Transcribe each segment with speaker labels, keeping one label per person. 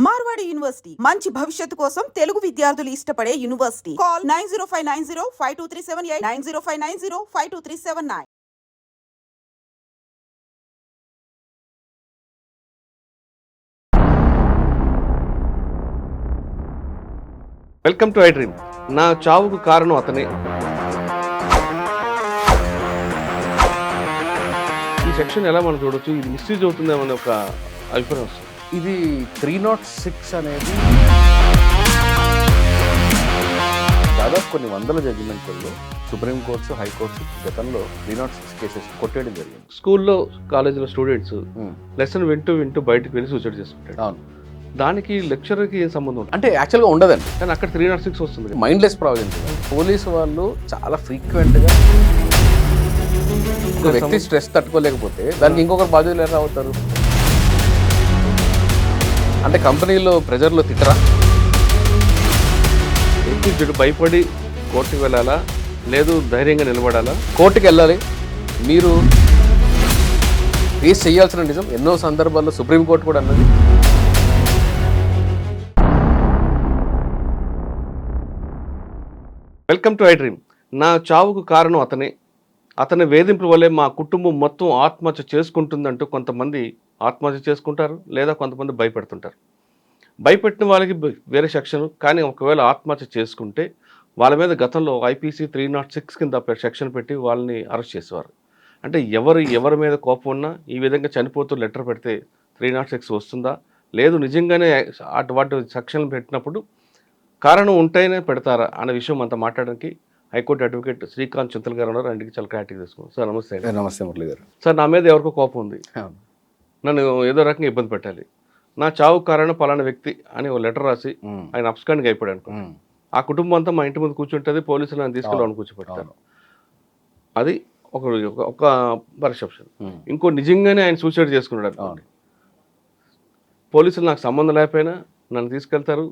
Speaker 1: Marwadi university మంచి భవిష్యత్తు కోసం తెలుగు విద్యార్థులు ఇష్టపడే university. Call 9059052378 9059052379.
Speaker 2: Welcome to I dream. నా చావుకు కారణం అతనే. ఈ సెక్షన్ ఎలా మనం చూడొచ్చు, ఇది మిస్యూజ్ అవుతుందేమని ఒక అభిప్రాయం వస్తుంది.
Speaker 3: ఇది 306 అనేది దాదాపు కొన్ని వందల జడ్జిమెంట్లలో సుప్రీంకోర్టు, హైకోర్టు గతంలో 306 కేసెస్ కొట్టేయడం జరిగింది.
Speaker 2: స్కూల్లో, కాలేజీలో స్టూడెంట్స్ లెసన్ వింటూ బయటకు వెళ్ళి సూసైడ్ చేసుకుంటారు.
Speaker 3: అవును,
Speaker 2: దానికి లెక్చరర్కి ఏం సంబంధం ఉంటుంది?
Speaker 3: అంటే యాక్చువల్గా ఉండదండి,
Speaker 2: కానీ అక్కడ 306 వస్తుంది.
Speaker 3: Mindless provisions. పోలీసు వాళ్ళు చాలా ఫ్రీక్వెంట్గా ఒక వ్యక్తి స్ట్రెస్ తట్టుకోలేకపోతే దానికి ఇంకొకరు బాధ్యతలు ఎలా అవుతారు? అంటే కంపెనీలో ప్రెజర్లో తిట్టరా?
Speaker 2: వ్యక్తి భయపడి కోర్టుకు వెళ్ళాలా, లేదు ధైర్యంగా నిలబడాలా?
Speaker 3: కోర్టుకి వెళ్ళాలి. మీరు ఫేస్ చేయాల్సిన నిజం ఎన్నో సందర్భాల్లో సుప్రీంకోర్టు కూడా అన్నది.
Speaker 2: Welcome to I dream. నా చావుకు కారణం అతనే. అతని వేధింపుల వల్లే మా కుటుంబం మొత్తం ఆత్మహత్య చేసుకుంటుందంటూ కొంతమంది ఆత్మహత్య చేసుకుంటారు, లేదా కొంతమంది భయపెడుతుంటారు. భయపెట్టిన వాళ్ళకి వేరే సెక్షన్, కానీ ఒకవేళ ఆత్మహత్య చేసుకుంటే వాళ్ళ మీద గతంలో ఐపీసీ 306 కింద సెక్షన్ పెట్టి వాళ్ళని అరెస్ట్ చేసేవారు. అంటే ఎవరి మీద కోపం ఉన్నా ఈ విధంగా చనిపోతూ లెటర్ పెడితే 306 వస్తుందా, లేదు నిజంగానే వాటి సెక్షన్లు పెట్టినప్పుడు కారణం ఉంటేనే పెడతారా అనే విషయం అంతా మాట్లాడడానికి హైకోర్టు అడ్వకేట్ శ్రీకాంత్ చింతల్ గారు ఉన్నారు. ఆయనకి చాలా క్లారిటీ తీసుకున్నాం. సార్ నమస్తే.
Speaker 3: నమస్తే మురళి గారు.
Speaker 2: సార్, నా మీద ఎవరికో కోపం ఉంది, నన్ను ఏదో రకంగా ఇబ్బంది పెట్టాలి, నా చావు కారణం పలానా వ్యక్తి అని ఒక లెటర్ రాసి ఆయన అప్స్కాండ్గా అయిపోయాడు అనుకో, ఆ కుటుంబం అంతా మా ఇంటి ముందు కూర్చుంటుంది, పోలీసులు నన్ను తీసుకెళ్ళి కూర్చోపెడతారు. అది ఒక పర్సెప్షన్. ఇంకో నిజంగానే ఆయన సూసైడ్ చేసుకున్నాడు అనుకోండి, పోలీసులు నాకు సంబంధం లేకపోయినా నన్ను తీసుకెళ్తారు.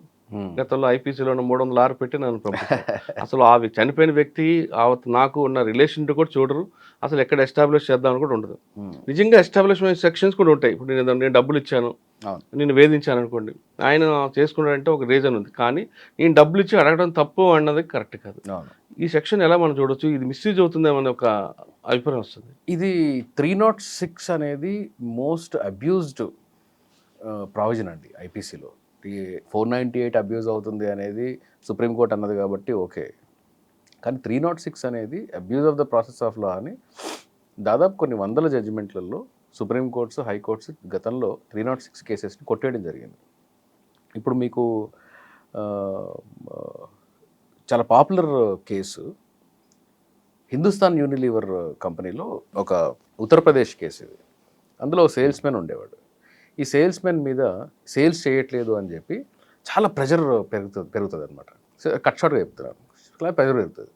Speaker 2: గతంలో ఐపీసీలో 306 పెట్టి నన్ను పంపిస్తారు. అసలు ఆ చనిపోయిన వ్యక్తి నాకు ఉన్న రిలేషన్ కూడా చూడరు, అసలు ఎక్కడ ఎస్టాబ్లిష్ చేద్దామని కూడా ఉండదు. నిజంగా ఎస్టాబ్లిష్మెంట్ సెక్షన్స్ కూడా ఉంటాయి. ఇప్పుడు నేను డబ్బులు ఇచ్చాను, నేను వేధించాను అనుకోండి, ఆయన చేసుకున్నాడంటే ఒక రీజన్ ఉంది, కానీ నేను డబ్బులు ఇచ్చి అడగడం తప్పు అన్నది కరెక్ట్ కాదు. ఈ సెక్షన్ ఎలా మనం చూడొచ్చు, ఇది మిస్యూజ్ అవుతుందేమని ఒక అభిప్రాయం వస్తుంది.
Speaker 3: ఇది 306 అనేది మోస్ట్ అబ్యూజ్డ్ ప్రావిజన్ అండి ఐపీసీలో. 498 అబ్యూజ్ అవుతుంది అనేది సుప్రీంకోర్టు అన్నది కాబట్టి ఓకే, కానీ 306 అనేది abuse of the process of law అని దాదాపు కొన్ని వందల జడ్జిమెంట్లలో సుప్రీంకోర్ట్స్, హైకోర్ట్స్ గతంలో 306 కేసెస్ని కొట్టేయడం జరిగింది. ఇప్పుడు మీకు చాలా పాపులర్ కేసు హిందుస్థాన్ యూనిలీవర్ కంపెనీలో ఒక ఉత్తరప్రదేశ్ కేసు ఇది. అందులో సేల్స్ మెన్ ఉండేవాడు. ఈ సేల్స్ మెన్ మీద సేల్స్ చేయట్లేదు అని చెప్పి చాలా ప్రెషర్ పెరుగుతుంది అనమాట. కట్ షార్ట్గా చెప్తున్నారు, చాలా ప్రెషర్ పెరుగుతుంది.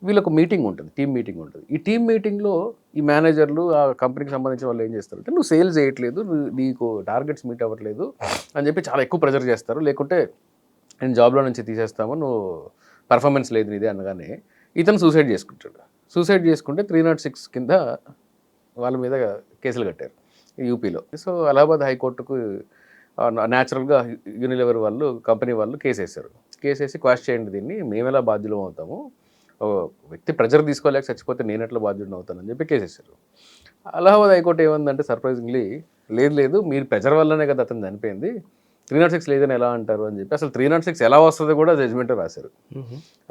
Speaker 3: వీళ్ళకు మీటింగ్ ఉంటుంది, టీమ్ మీటింగ్ ఉంటుంది. ఈ టీమ్ మీటింగ్లో ఈ మేనేజర్లు, ఆ కంపెనీకి సంబంధించిన వాళ్ళు ఏం చేస్తారంటే, నువ్వు సేల్స్ చేయట్లేదు, నీకు టార్గెట్స్ మీట్ అవ్వట్లేదు అని చెప్పి చాలా ఎక్కువ ప్రెషర్ చేస్తారు. లేకుంటే నేను జాబ్లో నుంచి తీసేస్తాము, నువ్వు పర్ఫార్మెన్స్ లేదు నీదే అనగానే ఇతను సూసైడ్ చేసుకుంటాడు. సూసైడ్ చేసుకుంటే 306 కింద వాళ్ళ మీద కేసులు కట్టారు యూపీలో. సో అలహాబాద్ హైకోర్టుకు న్యాచురల్గా యూనిలివర్ వాళ్ళు, కంపెనీ వాళ్ళు కేసు వేశారు. కేసు వేసి క్వాష్ చేయండి, దీన్ని మేము ఎలా బాధ్యులం అవుతాము, వ్యక్తి ప్రెజర్ తీసుకోలేక చచ్చిపోతే నేను ఎట్లా బాధ్యుడిని అవుతానని చెప్పి కేసు వేశారు. అలహాబాద్ హైకోర్టు ఏమందంటే, సర్ప్రైజింగ్లీ లేదు మీరు ప్రెజర్ వల్లనే కదా అతను చనిపోయింది, 306 లేదని ఎలా అంటారు అని చెప్పి అసలు 306 ఎలా వస్తుందో కూడా జడ్జిమెంట్ రాశారు.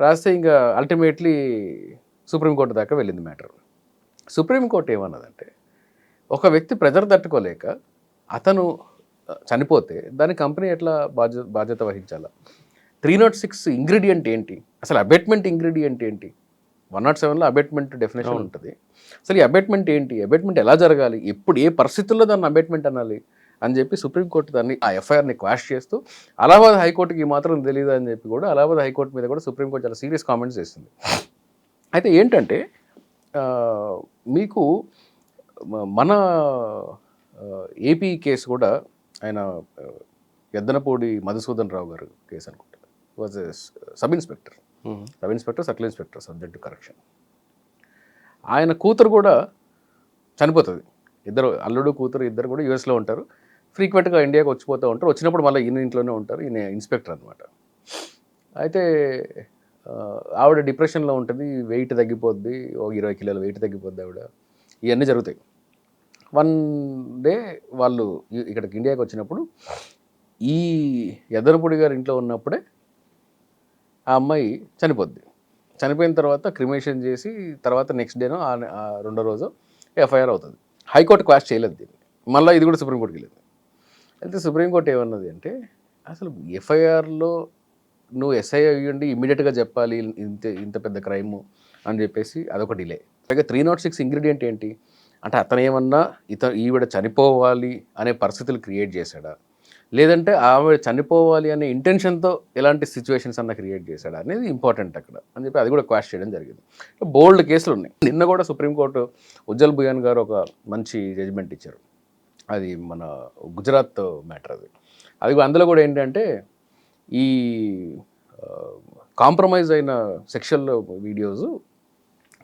Speaker 3: రాస్తే ఇంకా అల్టిమేట్లీ సుప్రీంకోర్టు దాకా వెళ్ళింది మ్యాటర్. సుప్రీంకోర్టు ఏమన్నదంటే, ఒక వ్యక్తి ప్రెజర్ తట్టుకోలేక అతను చనిపోతే దాని కంపెనీ ఎట్లా బాధ్యత వహించాలా? 306 ఇంగ్రీడియంట్ ఏంటి, అసలు అబేట్మెంట్ ఇంగ్రీడియంట్ ఏంటి? 107లో అబేట్మెంట్ డెఫినేషన్ ఉంటుంది. అసలు ఈ అబేట్మెంట్ ఏంటి, అబేట్మెంట్ ఎలా జరగాలి, ఎప్పుడు ఏ పరిస్థితుల్లో దాన్ని అబేట్మెంట్ అనాలి అని చెప్పి సుప్రీంకోర్టు దాన్ని ఆ ఎఫ్ఐఆర్ని క్వాష్ చేస్తూ, అలహాబాద్ హైకోర్టుకి మాత్రం తెలియదు అని చెప్పి కూడా అలహాబాద్ హైకోర్టు మీద కూడా సుప్రీంకోర్టు చాలా సీరియస్ కామెంట్స్ చేస్తుంది. అయితే ఏంటంటే, మీకు మన ఏపీ కేసు కూడా ఆయన ఎద్దనపూడి మధుసూదన్ రావు గారు కేసు అనుకుంటారు, was sub inspector, circle inspector subject to correction. ఆయన కూతురు కూడా చనిపోతుంది. ఇద్దరు, అల్లుడు కూతురు ఇద్దరు కూడా యూఎస్లో ఉంటారు. ఫ్రీక్వెంట్గా ఇండియాకి వచ్చిపోతూ ఉంటారు. వచ్చినప్పుడు మళ్ళీ ఈయన ఇంట్లోనే ఉంటారు. ఈయన ఇన్స్పెక్టర్ అనమాట. అయితే ఆవిడ డిప్రెషన్లో ఉంటుంది, వెయిట్ తగ్గిపోద్ది, ఓ 20 కిలోల వెయిట్ తగ్గిపోద్ది ఆవిడ. ఇవన్నీ జరుగుతాయి. వన్ డే వాళ్ళు ఇక్కడికి ఇండియాకి వచ్చినప్పుడు ఈ యద్దనపూడి గారి ఇంట్లో ఉన్నప్పుడే ఆ అమ్మాయి చనిపోద్ది. చనిపోయిన తర్వాత క్రిమేషన్ చేసి తర్వాత నెక్స్ట్ డేనో రెండో రోజు ఎఫ్ఐఆర్ అవుతుంది. హైకోర్టు క్వాష్ చేయలేదు దీన్ని. మళ్ళీ ఇది కూడా సుప్రీంకోర్టుకి వెళ్ళింది. అయితే సుప్రీంకోర్టు ఏమన్నది అంటే అసలు ఎఫ్ఐఆర్లో నువ్వు ఎస్ఐ అయ్యండి ఇమ్మీడియట్గా చెప్పాలి ఇంత పెద్ద క్రైము అని చెప్పేసి అదొక డిలే. పైగా 306 ఇంగ్రీడియంట్ ఏంటి అంటే అతను ఏమన్నా ఈవిడ చనిపోవాలి అనే పరిస్థితులు క్రియేట్ చేశాడా, లేదంటే ఆవిడ చనిపోవాలి అనే ఇంటెన్షన్తో ఎలాంటి సిచ్యువేషన్స్ అన్న క్రియేట్ చేశాడా అనేది ఇంపార్టెంట్ అక్కడ అని చెప్పి అది కూడా క్వాష్ చేయడం జరిగింది. బోల్డ్ కేసులు ఉన్నాయి. నిన్న కూడా సుప్రీంకోర్టు ఉజ్జల్ బుయాన్ గారు ఒక మంచి జడ్జిమెంట్ ఇచ్చారు. అది మన గుజరాత్ మ్యాటర్. అది అందులో కూడా ఏంటంటే ఈ కాంప్రమైజ్ అయిన సెక్షువల్ వీడియోస్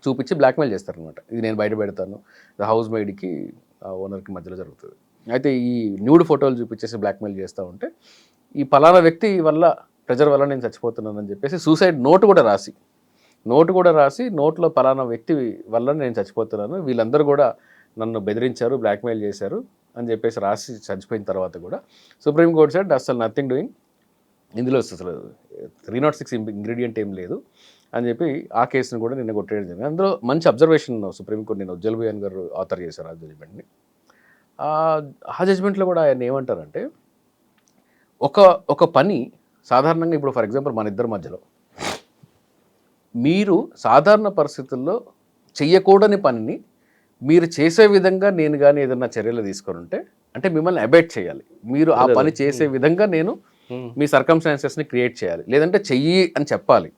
Speaker 3: చూపించి బ్లాక్మెయిల్ చేస్తారనమాట. ఇది నేను బయట పెడతాను, హౌస్ మేడ్కి ఓనర్కి మధ్యలో జరుగుతుంది. అయితే ఈ న్యూడ్ ఫోటోలు చూపించేసి బ్లాక్మెయిల్ చేస్తూ ఉంటే ఈ పలానా వ్యక్తి వల్ల ప్రెజర్ వల్ల నేను చచ్చిపోతున్నానని చెప్పేసి సూసైడ్ నోటు కూడా రాసి నోట్లో పలానా వ్యక్తి వల్ల నేను చచ్చిపోతున్నాను, వీళ్ళందరూ కూడా నన్ను బెదిరించారు, బ్లాక్మెయిల్ చేశారు అని చెప్పేసి రాసి చచ్చిపోయిన తర్వాత కూడా సుప్రీంకోర్టు సైడ్ అసలు నథింగ్ డూయింగ్, ఇందులో అసలు 306 ఇంగ్రీడియంట్ ఏం లేదు అని చెప్పి ఆ కేసును కూడా నిన్న కొట్టేయడం జరిగింది. అందులో మంచి అబ్జర్వేషన్ సుప్రీంకోర్టు నేను ఉజ్జల్ బుయాన్ గారు ఆథర్ చేశారు ఆ జడ్జిమెంట్ని. ఆ జడ్జిమెంట్లో కూడా ఆయన ఏమంటారంటే ఒక పని సాధారణంగా ఇప్పుడు ఫర్ ఎగ్జాంపుల్ మన ఇద్దరి మధ్యలో మీరు సాధారణ పరిస్థితుల్లో చెయ్యకూడని పనిని మీరు చేసే విధంగా నేను కానీ ఏదన్నా చర్యలు తీసుకొని ఉంటే అంటే మిమ్మల్ని అబైట్ చేయాలి, మీరు ఆ పని చేసే విధంగా నేను మీ సర్కమ్స్టాన్సెస్ని క్రియేట్ చేయాలి, లేదంటే చెయ్యి అని చెప్పాలి.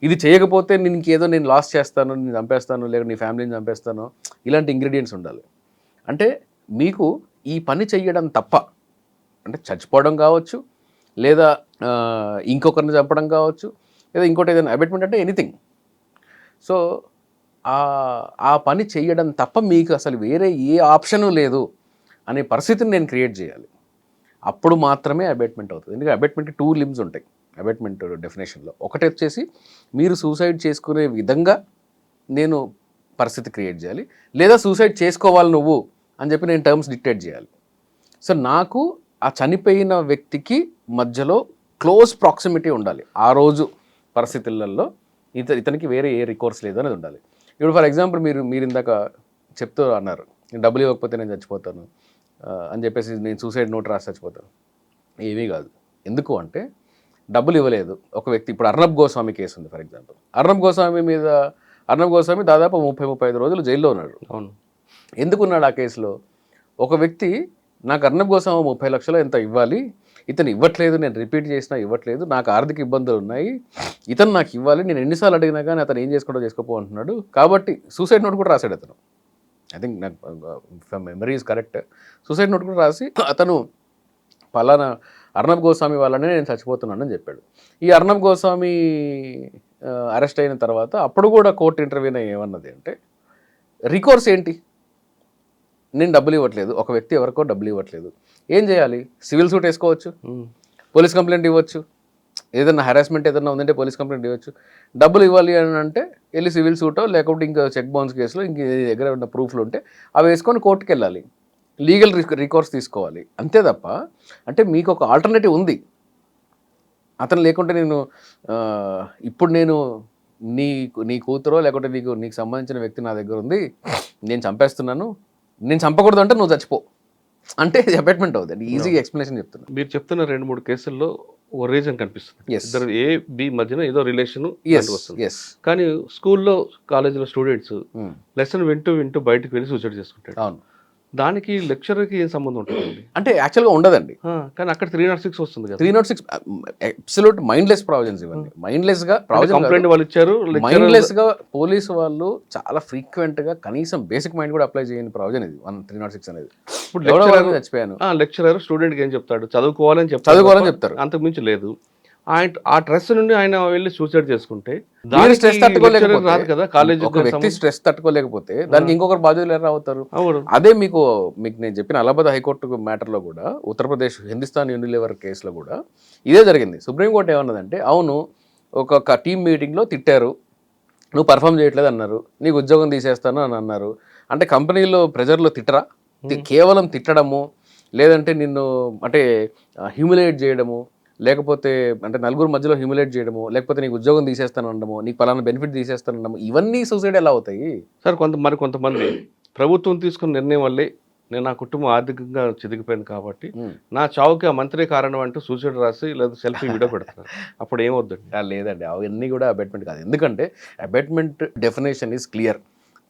Speaker 3: ఇది చేయకపోతే ఇంకేదో నేను లాస్ చేస్తాను, నేను చంపేస్తాను, లేదా నీ ఫ్యామిలీని చంపేస్తాను, ఇలాంటి ఇంగ్రీడియంట్స్ ఉండాలి. అంటే మీకు ఈ పని చెయ్యడం తప్ప అంటే చచ్చిపోవడం కావచ్చు, లేదా ఇంకొకరిని చంపడం కావచ్చు, లేదా ఇంకోటి ఏదైనా అబైట్మెంట్ అంటే ఎనీథింగ్. సో ఆ పని చెయ్యడం తప్ప మీకు అసలు వేరే ఏ ఆప్షను లేదు అనే పరిస్థితిని నేను క్రియేట్ చేయాలి. అప్పుడు మాత్రమే అబైట్మెంట్ అవుతుంది. ఎందుకంటే అబైట్మెంట్కి 2 లిమ్స్ ఉంటాయి అబైట్మెంట్ డెఫినేషన్లో. ఒకటి వచ్చేసి మీరు సూసైడ్ చేసుకునే విధంగా నేను పరిస్థితి క్రియేట్ చేయాలి, లేదా సూసైడ్ చేసుకోవాలి నువ్వు అని చెప్పి నేను టర్మ్స్ డిక్టేట్ చేయాలి. సో నాకు ఆ చనిపోయిన వ్యక్తికి మధ్యలో క్లోజ్ ప్రాక్సిమిటీ ఉండాలి. ఆ రోజు పరిస్థితులలో ఇతనికి వేరే ఏ రికోర్స్ లేదు అనేది ఉండాలి. ఇప్పుడు ఫర్ ఎగ్జాంపుల్ మీరు ఇందాక చెప్తూ అన్నారు డబ్బులు ఇవ్వకపోతే నేను చచ్చిపోతాను అని చెప్పేసి నేను సూసైడ్ నోట్ రాసి చచ్చిపోతాను. ఏమీ కాదు. ఎందుకు అంటే డబ్బులు ఇవ్వలేదు ఒక వ్యక్తి. ఇప్పుడు అర్నబ్ గోస్వామి కేసు ఉంది ఫర్ ఎగ్జాంపుల్. అర్నబ్ గోస్వామి దాదాపు 30-35 రోజులు జైల్లో ఉన్నాడు.
Speaker 2: అవును.
Speaker 3: ఎందుకున్నాడు ఆ కేసులో? ఒక వ్యక్తి నాకు అర్నబ్ గోస్వామి 30 లక్షలు ఎంత ఇవ్వాలి, ఇతను ఇవ్వట్లేదు, నేను రిపీట్ చేసినా ఇవ్వట్లేదు, నాకు ఆర్థిక ఇబ్బందులు ఉన్నాయి, ఇతను నాకు ఇవ్వాలి, నేను ఎన్నిసార్లు అడిగినా కానీ అతను ఏం చేసుకోవడం చేసుకోపో అంటున్నాడు. కాబట్టి సూసైడ్ నోట్ కూడా రాశాడు అతను. ఐ థింక్ నాకు memory is correct. Suicide note కూడా రాసి అతను పలానా అర్నబ్ గోస్వామి వల్లనే నేను చచ్చిపోతున్నానని చెప్పాడు. ఈ అర్నబ్ గోస్వామి అరెస్ట్ అయిన తర్వాత అప్పుడు కూడా కోర్టు ఇంటర్వ్యూలో ఏమన్నది అంటే రికోర్స్ ఏంటి, నేను డబ్బులు ఇవ్వట్లేదు, ఒక వ్యక్తి ఎవరికో డబ్బులు ఇవ్వట్లేదు, ఏం చేయాలి? సివిల్ సూట్ వేసుకోవచ్చు, పోలీస్ కంప్లైంట్ ఇవ్వచ్చు, ఏదైనా హెరాస్మెంట్ ఏదైనా ఉందంటే పోలీస్ కంప్లైంట్ ఇవ్వచ్చు. డబ్బులు ఇవ్వాలి అని అంటే వెళ్ళి సివిల్ సూటో లేకపోతే ఇంకా చెక్ బౌన్స్ కేసులో ఇంక దగ్గర ఉన్న ప్రూఫ్లు ఉంటే అవి వేసుకొని కోర్టుకు వెళ్ళాలి, లీగల్ రికోర్స్ తీసుకోవాలి. అంతే తప్ప అంటే మీకు ఒక ఆల్టర్నేటివ్ ఉంది. అతను లేకుంటే ఇప్పుడు నేను నీ కూతురో లేకుంటే నీకు సంబంధించిన వ్యక్తి నా దగ్గర ఉంది, నేను చంపేస్తున్నాను, నేను చంపకూడదు అంటే నువ్వు చచ్చిపో అంటే అపాయింట్మెంట్ అవుతుంది. ఈజీగా ఎక్స్ప్లెనేషన్ చెప్తున్నా.
Speaker 2: మీరు చెప్తున్న 2-3 కేసుల్లో ఓ రీజన్ కనిపిస్తుంది. ఇద్దరు ఏ బి మధ్యన ఏదో రిలేషన్ వస్తుంది. కానీ స్కూల్లో కాలేజీలో స్టూడెంట్స్ లెసన్ వింటూ బయటకు వెళ్ళి సూసైడ్ చేసుకుంటాడు.
Speaker 3: అవును.
Speaker 2: దానికి లెక్చరర్కి ఏం సంబంధం ఉంటుందండి?
Speaker 3: అంటే యాక్చువల్గా ఉండదండి.
Speaker 2: కానీ అక్కడ 306 వస్తుంది కదా.
Speaker 3: 306 అబ్సల్యూట్ మైండ్లెస్ ప్రావిజన్స్ ఇవన్నీ. మైండ్లెస్గా
Speaker 2: కంప్లైంట్ వాళ్ళు ఇచ్చారు.
Speaker 3: మైండ్లెస్గా పోలీసు వాళ్ళు చాలా ఫ్రీక్వెంట్గా కనీసం బేసిక్ మైండ్ కూడా అప్లై చేయని ప్రావిజన్ ఇది 306 అనేది.
Speaker 2: ఇప్పుడు
Speaker 3: చచ్చిపోయాను
Speaker 2: లెక్చరర్ స్టూడెంట్కి ఏం చెప్తాడు? చదువుకోవాలని
Speaker 3: చెప్తారు,
Speaker 2: అంతకు మించి లేదు. ఆ స్ట్రెస్ నుండి ఆయన వెళ్ళి సూసైడ్ చేసుకుంటే
Speaker 3: మీరు స్ట్రెస్
Speaker 2: lecturer
Speaker 3: తట్టుకోలేకపోతే
Speaker 2: రాదు కదా కాలేజ్
Speaker 3: ఒక వ్యక్తి స్ట్రెస్ తట్టుకోలేకపోతే దానికి ఇంకొకరు బాధ్యులు ఎలా అవుతారు?
Speaker 2: అవును.
Speaker 3: అదే మీకు నేను చెప్పిన అలహాబాద్ హైకోర్టు మ్యాటర్లో కూడా ఉత్తరప్రదేశ్ హిందుస్థాన్ యూనిలివర్ కేసులో కూడా ఇదే జరిగింది. సుప్రీంకోర్టు ఏమన్నదంటే అవును ఒక టీమ్ మీటింగ్లో తిట్టారు, నువ్వు పర్ఫామ్ చేయట్లేదు అన్నారు, నీకు ఉద్యోగం తీసేస్తాను అని అన్నారు. అంటే కంపెనీలో ప్రెజర్లో తిట్టరా? కేవలం తిట్టడము, లేదంటే నిన్ను అంటే హ్యూమిలేట్ చేయడము, లేకపోతే అంటే నలుగురు మధ్యలో హ్యూమిలేట్ చేయడము, లేకపోతే నీకు ఉద్యోగం తీసేస్తాను అనడము, నీకు పలానా బెనిఫిట్ తీసేస్తాను అనడము, ఇవన్నీ సూసైడ్ ఎలా అవుతాయి?
Speaker 2: సార్ కొంతమంది ప్రభుత్వం తీసుకున్న నిర్ణయం వల్లే నేను నా కుటుంబం ఆర్థికంగా చిదిగిపోయింది కాబట్టి నా చావుకి ఆ మంత్రి కారణం అంటూ సూసైడ్ రాసి లేదా సెల్ఫీ వీడియో పెడతారు. అప్పుడు ఏమవుద్దండి?
Speaker 3: లేదండి, అవన్నీ కూడా అబెట్మెంట్ కాదు. ఎందుకంటే అబెట్మెంట్ డెఫినేషన్ ఈజ్ క్లియర్.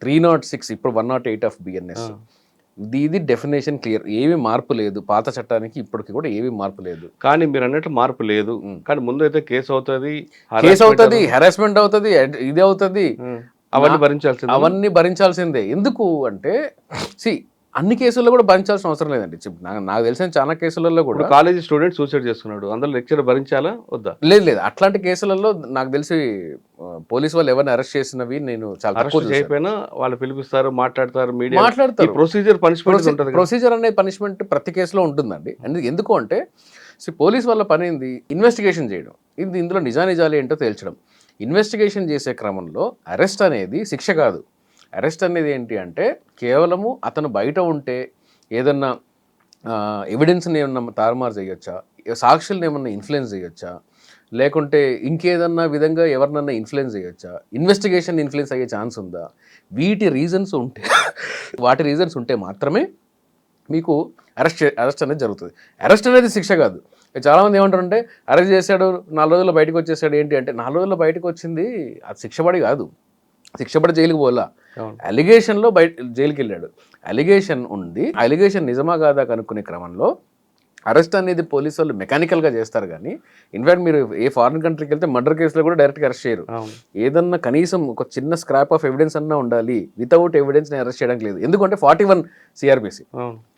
Speaker 3: 306 ఇప్పుడు 108 ఆఫ్ బిఎన్ఎస్ ఇది డెఫినేషన్ క్లియర్. ఏమీ మార్పు లేదు, పాత చట్టానికి ఇప్పటికి కూడా ఏమీ మార్పు లేదు.
Speaker 2: కానీ మీరు అన్నట్లు మార్పు లేదు. కానీ ముందు అయితే కేసు అవుతుంది,
Speaker 3: హెరాస్మెంట్ అవుతుంది, ఇది అవుతుంది, అవన్నీ భరించాల్సిందే. ఎందుకు అంటే అన్ని కేసుల్లో కూడా భరించాల్సిన అవసరం లేదండి. నాకు తెలిసిన చాలా కేసులలో కూడా
Speaker 2: కాలేజీ స్టూడెంట్ సూసైడ్ చేసుకున్నాడు, అందులో లెక్చర్ భరించాలా వద్దా?
Speaker 3: లేదు, అట్లాంటి కేసులలో నాకు తెలిసి పోలీసు వాళ్ళు ఎవరిని అరెస్ట్ చేసినవి నేను చాలా తక్కువ
Speaker 2: చేయకపోయినా వాళ్ళు పిలిపిస్తారు, మాట్లాడతారు,
Speaker 3: ప్రొసీజర్ పనిష్మెంట్ ఉంటుంది. ప్రొసీజర్ అనే పనిష్మెంట్ ప్రతి కేసులో ఉంటుందండి. ఎందుకు అంటే పోలీస్ వాళ్ళ పని ఏంది? ఇన్వెస్టిగేషన్ చేయడం, ఇందులో నిజానిజాలు ఏంటో తేల్చడం. ఇన్వెస్టిగేషన్ చేసే క్రమంలో అరెస్ట్ అనేది శిక్ష కాదు. అరెస్ట్ అనేది ఏంటి అంటే కేవలము అతను బయట ఉంటే ఏదన్నా ఎవిడెన్స్ని ఏమన్నా తారుమారు చేయొచ్చా, సాక్షుల్ని ఏమన్నా ఇన్ఫ్లుయెన్స్ చేయొచ్చా, లేకుంటే ఇంకేదన్నా విధంగా ఎవరినన్నా ఇన్ఫ్లుయెన్స్ చేయొచ్చా, ఇన్వెస్టిగేషన్ ఇన్ఫ్లుయెన్స్ అయ్యే ఛాన్స్ ఉందా, వాటి రీజన్స్ ఉంటే మాత్రమే మీకు అరెస్ట్ అనేది జరుగుతుంది. అరెస్ట్ అనేది శిక్ష కాదు. చాలామంది ఏమంటారంటే అరెస్ట్ చేశాడు 4 రోజుల్లో బయటకు వచ్చేసాడు ఏంటి అంటే 4 రోజుల్లో బయటకు వచ్చింది అది శిక్షపడి కాదు, శిక్షపడి జైలుకి పోలా, అలిగేషన్లో జైలుకి వెళ్ళాడు. అలిగేషన్ ఉంది, అలిగేషన్ నిజమా కాదా కనుక్కునే క్రమంలో అరెస్ట్ అనేది పోలీసు వాళ్ళు మెకానికల్గా చేస్తారు. కానీ ఇన్ఫాక్ట్ మీరు ఏ ఫారిన్ కంట్రీకి వెళ్తే మర్డర్ కేసులో కూడా డైరెక్ట్గా అరెస్ట్ చేయరు. ఏదన్నా కనీసం ఒక చిన్న స్క్రాప్ ఆఫ్ ఎవిడెన్స్ అన్నా ఉండాలి. వితౌట్ ఎవిడెన్స్ని అరెస్ట్ చేయడానికి లేదు. ఎందుకంటే 41 సిఆర్పిసి,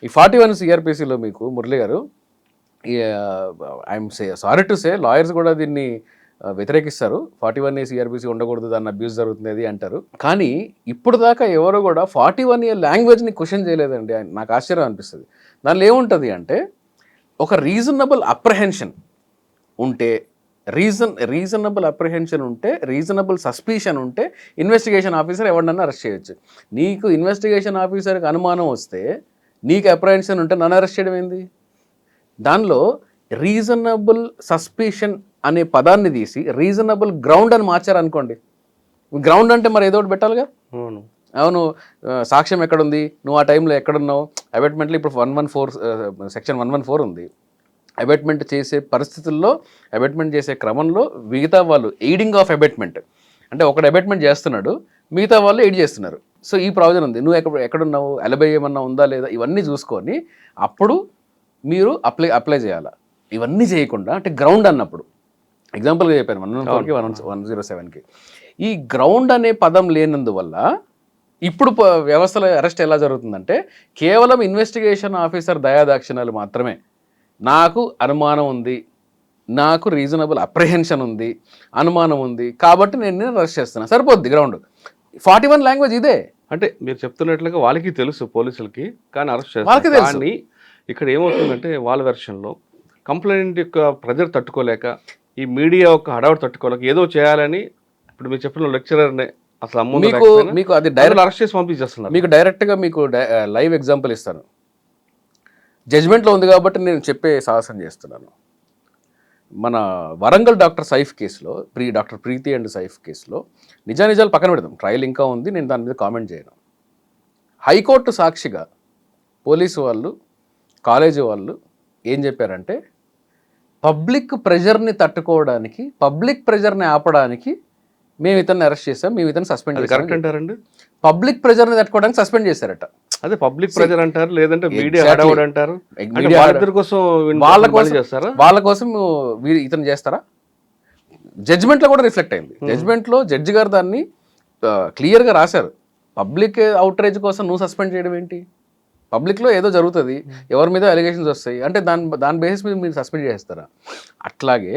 Speaker 3: ఈ 41 సిఆర్పిసిలో మీకు మురళి గారు, I'm sorry to say lawyers కూడా దీన్ని వ్యతిరేకిస్తారు. 41A సిఆర్పిసి ఉండకూడదు, దాన్ని అబ్యూస్ జరుగుతుంది అంటారు. కానీ ఇప్పుడు దాకా ఎవరు కూడా 41A లాంగ్వేజ్ని క్వశ్చన్ చేయలేదండి. నాకు ఆశ్చర్యం అనిపిస్తుంది. దానిలో ఏముంటుంది అంటే ఒక రీజనబుల్ అప్రహెన్షన్ ఉంటే, రీజనబుల్ సస్పిషన్ ఉంటే ఇన్వెస్టిగేషన్ ఆఫీసర్ ఎవరినన్నా అరెస్ట్ చేయొచ్చు. నీకు ఇన్వెస్టిగేషన్ ఆఫీసర్కి అనుమానం వస్తే, నీకు అప్రహెన్షన్ ఉంటే నన్ను అరెస్ట్ చేయడం ఏంది? దానిలో రీజనబుల్ సస్పిషన్ అనే పదాన్ని తీసి రీజనబుల్ గ్రౌండ్ అని మార్చారనుకోండి. గ్రౌండ్ అంటే మరి ఏదో ఒకటి పెట్టాలిగా. అవును, సాక్ష్యం ఎక్కడుంది, నువ్వు ఆ టైంలో ఎక్కడున్నావు, అబెట్మెంట్లో ఇప్పుడు 114 సెక్షన్ 114 ఉంది. అబెట్మెంట్ చేసే పరిస్థితుల్లో, అబెట్మెంట్ చేసే క్రమంలో మిగతా వాళ్ళు ఎయిడింగ్ ఆఫ్ అబెట్మెంట్ అంటే ఒకడు అబెట్మెంట్ చేస్తున్నాడు, మిగతా వాళ్ళు ఎయిడ్ చేస్తున్నారు. సో ఈ ప్రావిజన్ ఉంది. నువ్వు ఎక్కడున్నావు, అలబై ఏమన్నా ఉందా లేదా, ఇవన్నీ చూసుకొని అప్పుడు మీరు అప్లై చేయాలా. ఇవన్నీ చేయకుండా అంటే గ్రౌండ్ అన్నప్పుడు ఎగ్జాంపుల్గా చెప్పాను 114కి 107కి ఈ గ్రౌండ్ అనే పదం లేనందువల్ల ఇప్పుడు వ్యవస్థలో అరెస్ట్ ఎలా జరుగుతుందంటే కేవలం ఇన్వెస్టిగేషన్ ఆఫీసర్ దయాదాక్షిణ్యాలు మాత్రమే. నాకు అనుమానం ఉంది, నాకు రీజనబుల్ అప్రహెన్షన్ ఉంది, అనుమానం ఉంది కాబట్టి నేను అరెస్ట్ చేస్తున్నా, సరిపోద్ది గ్రౌండ్. 41 లాంగ్వేజ్ ఇదే.
Speaker 2: అంటే మీరు చెప్తున్నట్లుగా వాళ్ళకి తెలుసు పోలీసులకి, కానీ అరెస్ట్ చేస్తారు. కానీ ఇక్కడ ఏమవుతుందంటే వాళ్ళ వెర్షన్లో కంప్లైంట్ యొక్క ప్రెజర్ తట్టుకోలేక, ఈ మీడియా యొక్క హడావుడు తట్టుకోలేక ఏదో చేయాలని ఇప్పుడు మీరు చెప్పిన లెక్చరర్నే అసలు
Speaker 3: మీకు అది డైరెక్ట్
Speaker 2: అరెస్ట్ చేసి పంపించేస్తున్నారు.
Speaker 3: మీకు డైరెక్ట్గా మీకు లైవ్ ఎగ్జాంపుల్ ఇస్తాను. జడ్జ్మెంట్లో ఉంది కాబట్టి నేను చెప్పే సాహసం చేస్తున్నాను. మన వరంగల్ డాక్టర్ సైఫ్ కేసులో, డాక్టర్ ప్రీతి అండ్ సైఫ్ కేసులో నిజానిజాలు పక్కన పెడదాం, ట్రయల్ ఇంకా ఉంది, నేను దాని మీద కామెంట్ చేయను. హైకోర్టు సాక్షిగా పోలీసు వాళ్ళు, కాలేజీ వాళ్ళు ఏం చెప్పారంటే పబ్లిక్ ప్రెజర్ని తట్టుకోవడానికి, పబ్లిక్ ప్రెజర్ని ఆపడానికి మేము ఇతన్ని అరెస్ట్ చేసాం, మేము ఇతను సస్పెండ్ చేసాం.
Speaker 2: కరెక్ట్ అంటారండి?
Speaker 3: పబ్లిక్ ప్రెజర్ని తట్టుకోవడానికి సస్పెండ్ చేశారట.
Speaker 2: అదే పబ్లిక్ ప్రెజర్ అంటారు, లేదంటే మీడియా హడావుడు అంటారు.
Speaker 3: వాళ్ళ కోసం ఇతను చేస్తారా? జడ్జిమెంట్లో కూడా రిఫ్లెక్ట్ అయింది. జడ్జిమెంట్లో జడ్జి గారు దాన్ని క్లియర్గా రాశారు. పబ్లిక్ అవుట్రేజ్ కోసం నువ్వు సస్పెండ్ చేయడం ఏంటి? పబ్లిక్లో ఏదో జరుగుతుంది, ఎవరి మీద అలిగేషన్స్ వస్తాయి అంటే దాని బేసిస్ మీద మీరు సస్పెండ్ చేస్తారా? అట్లాగే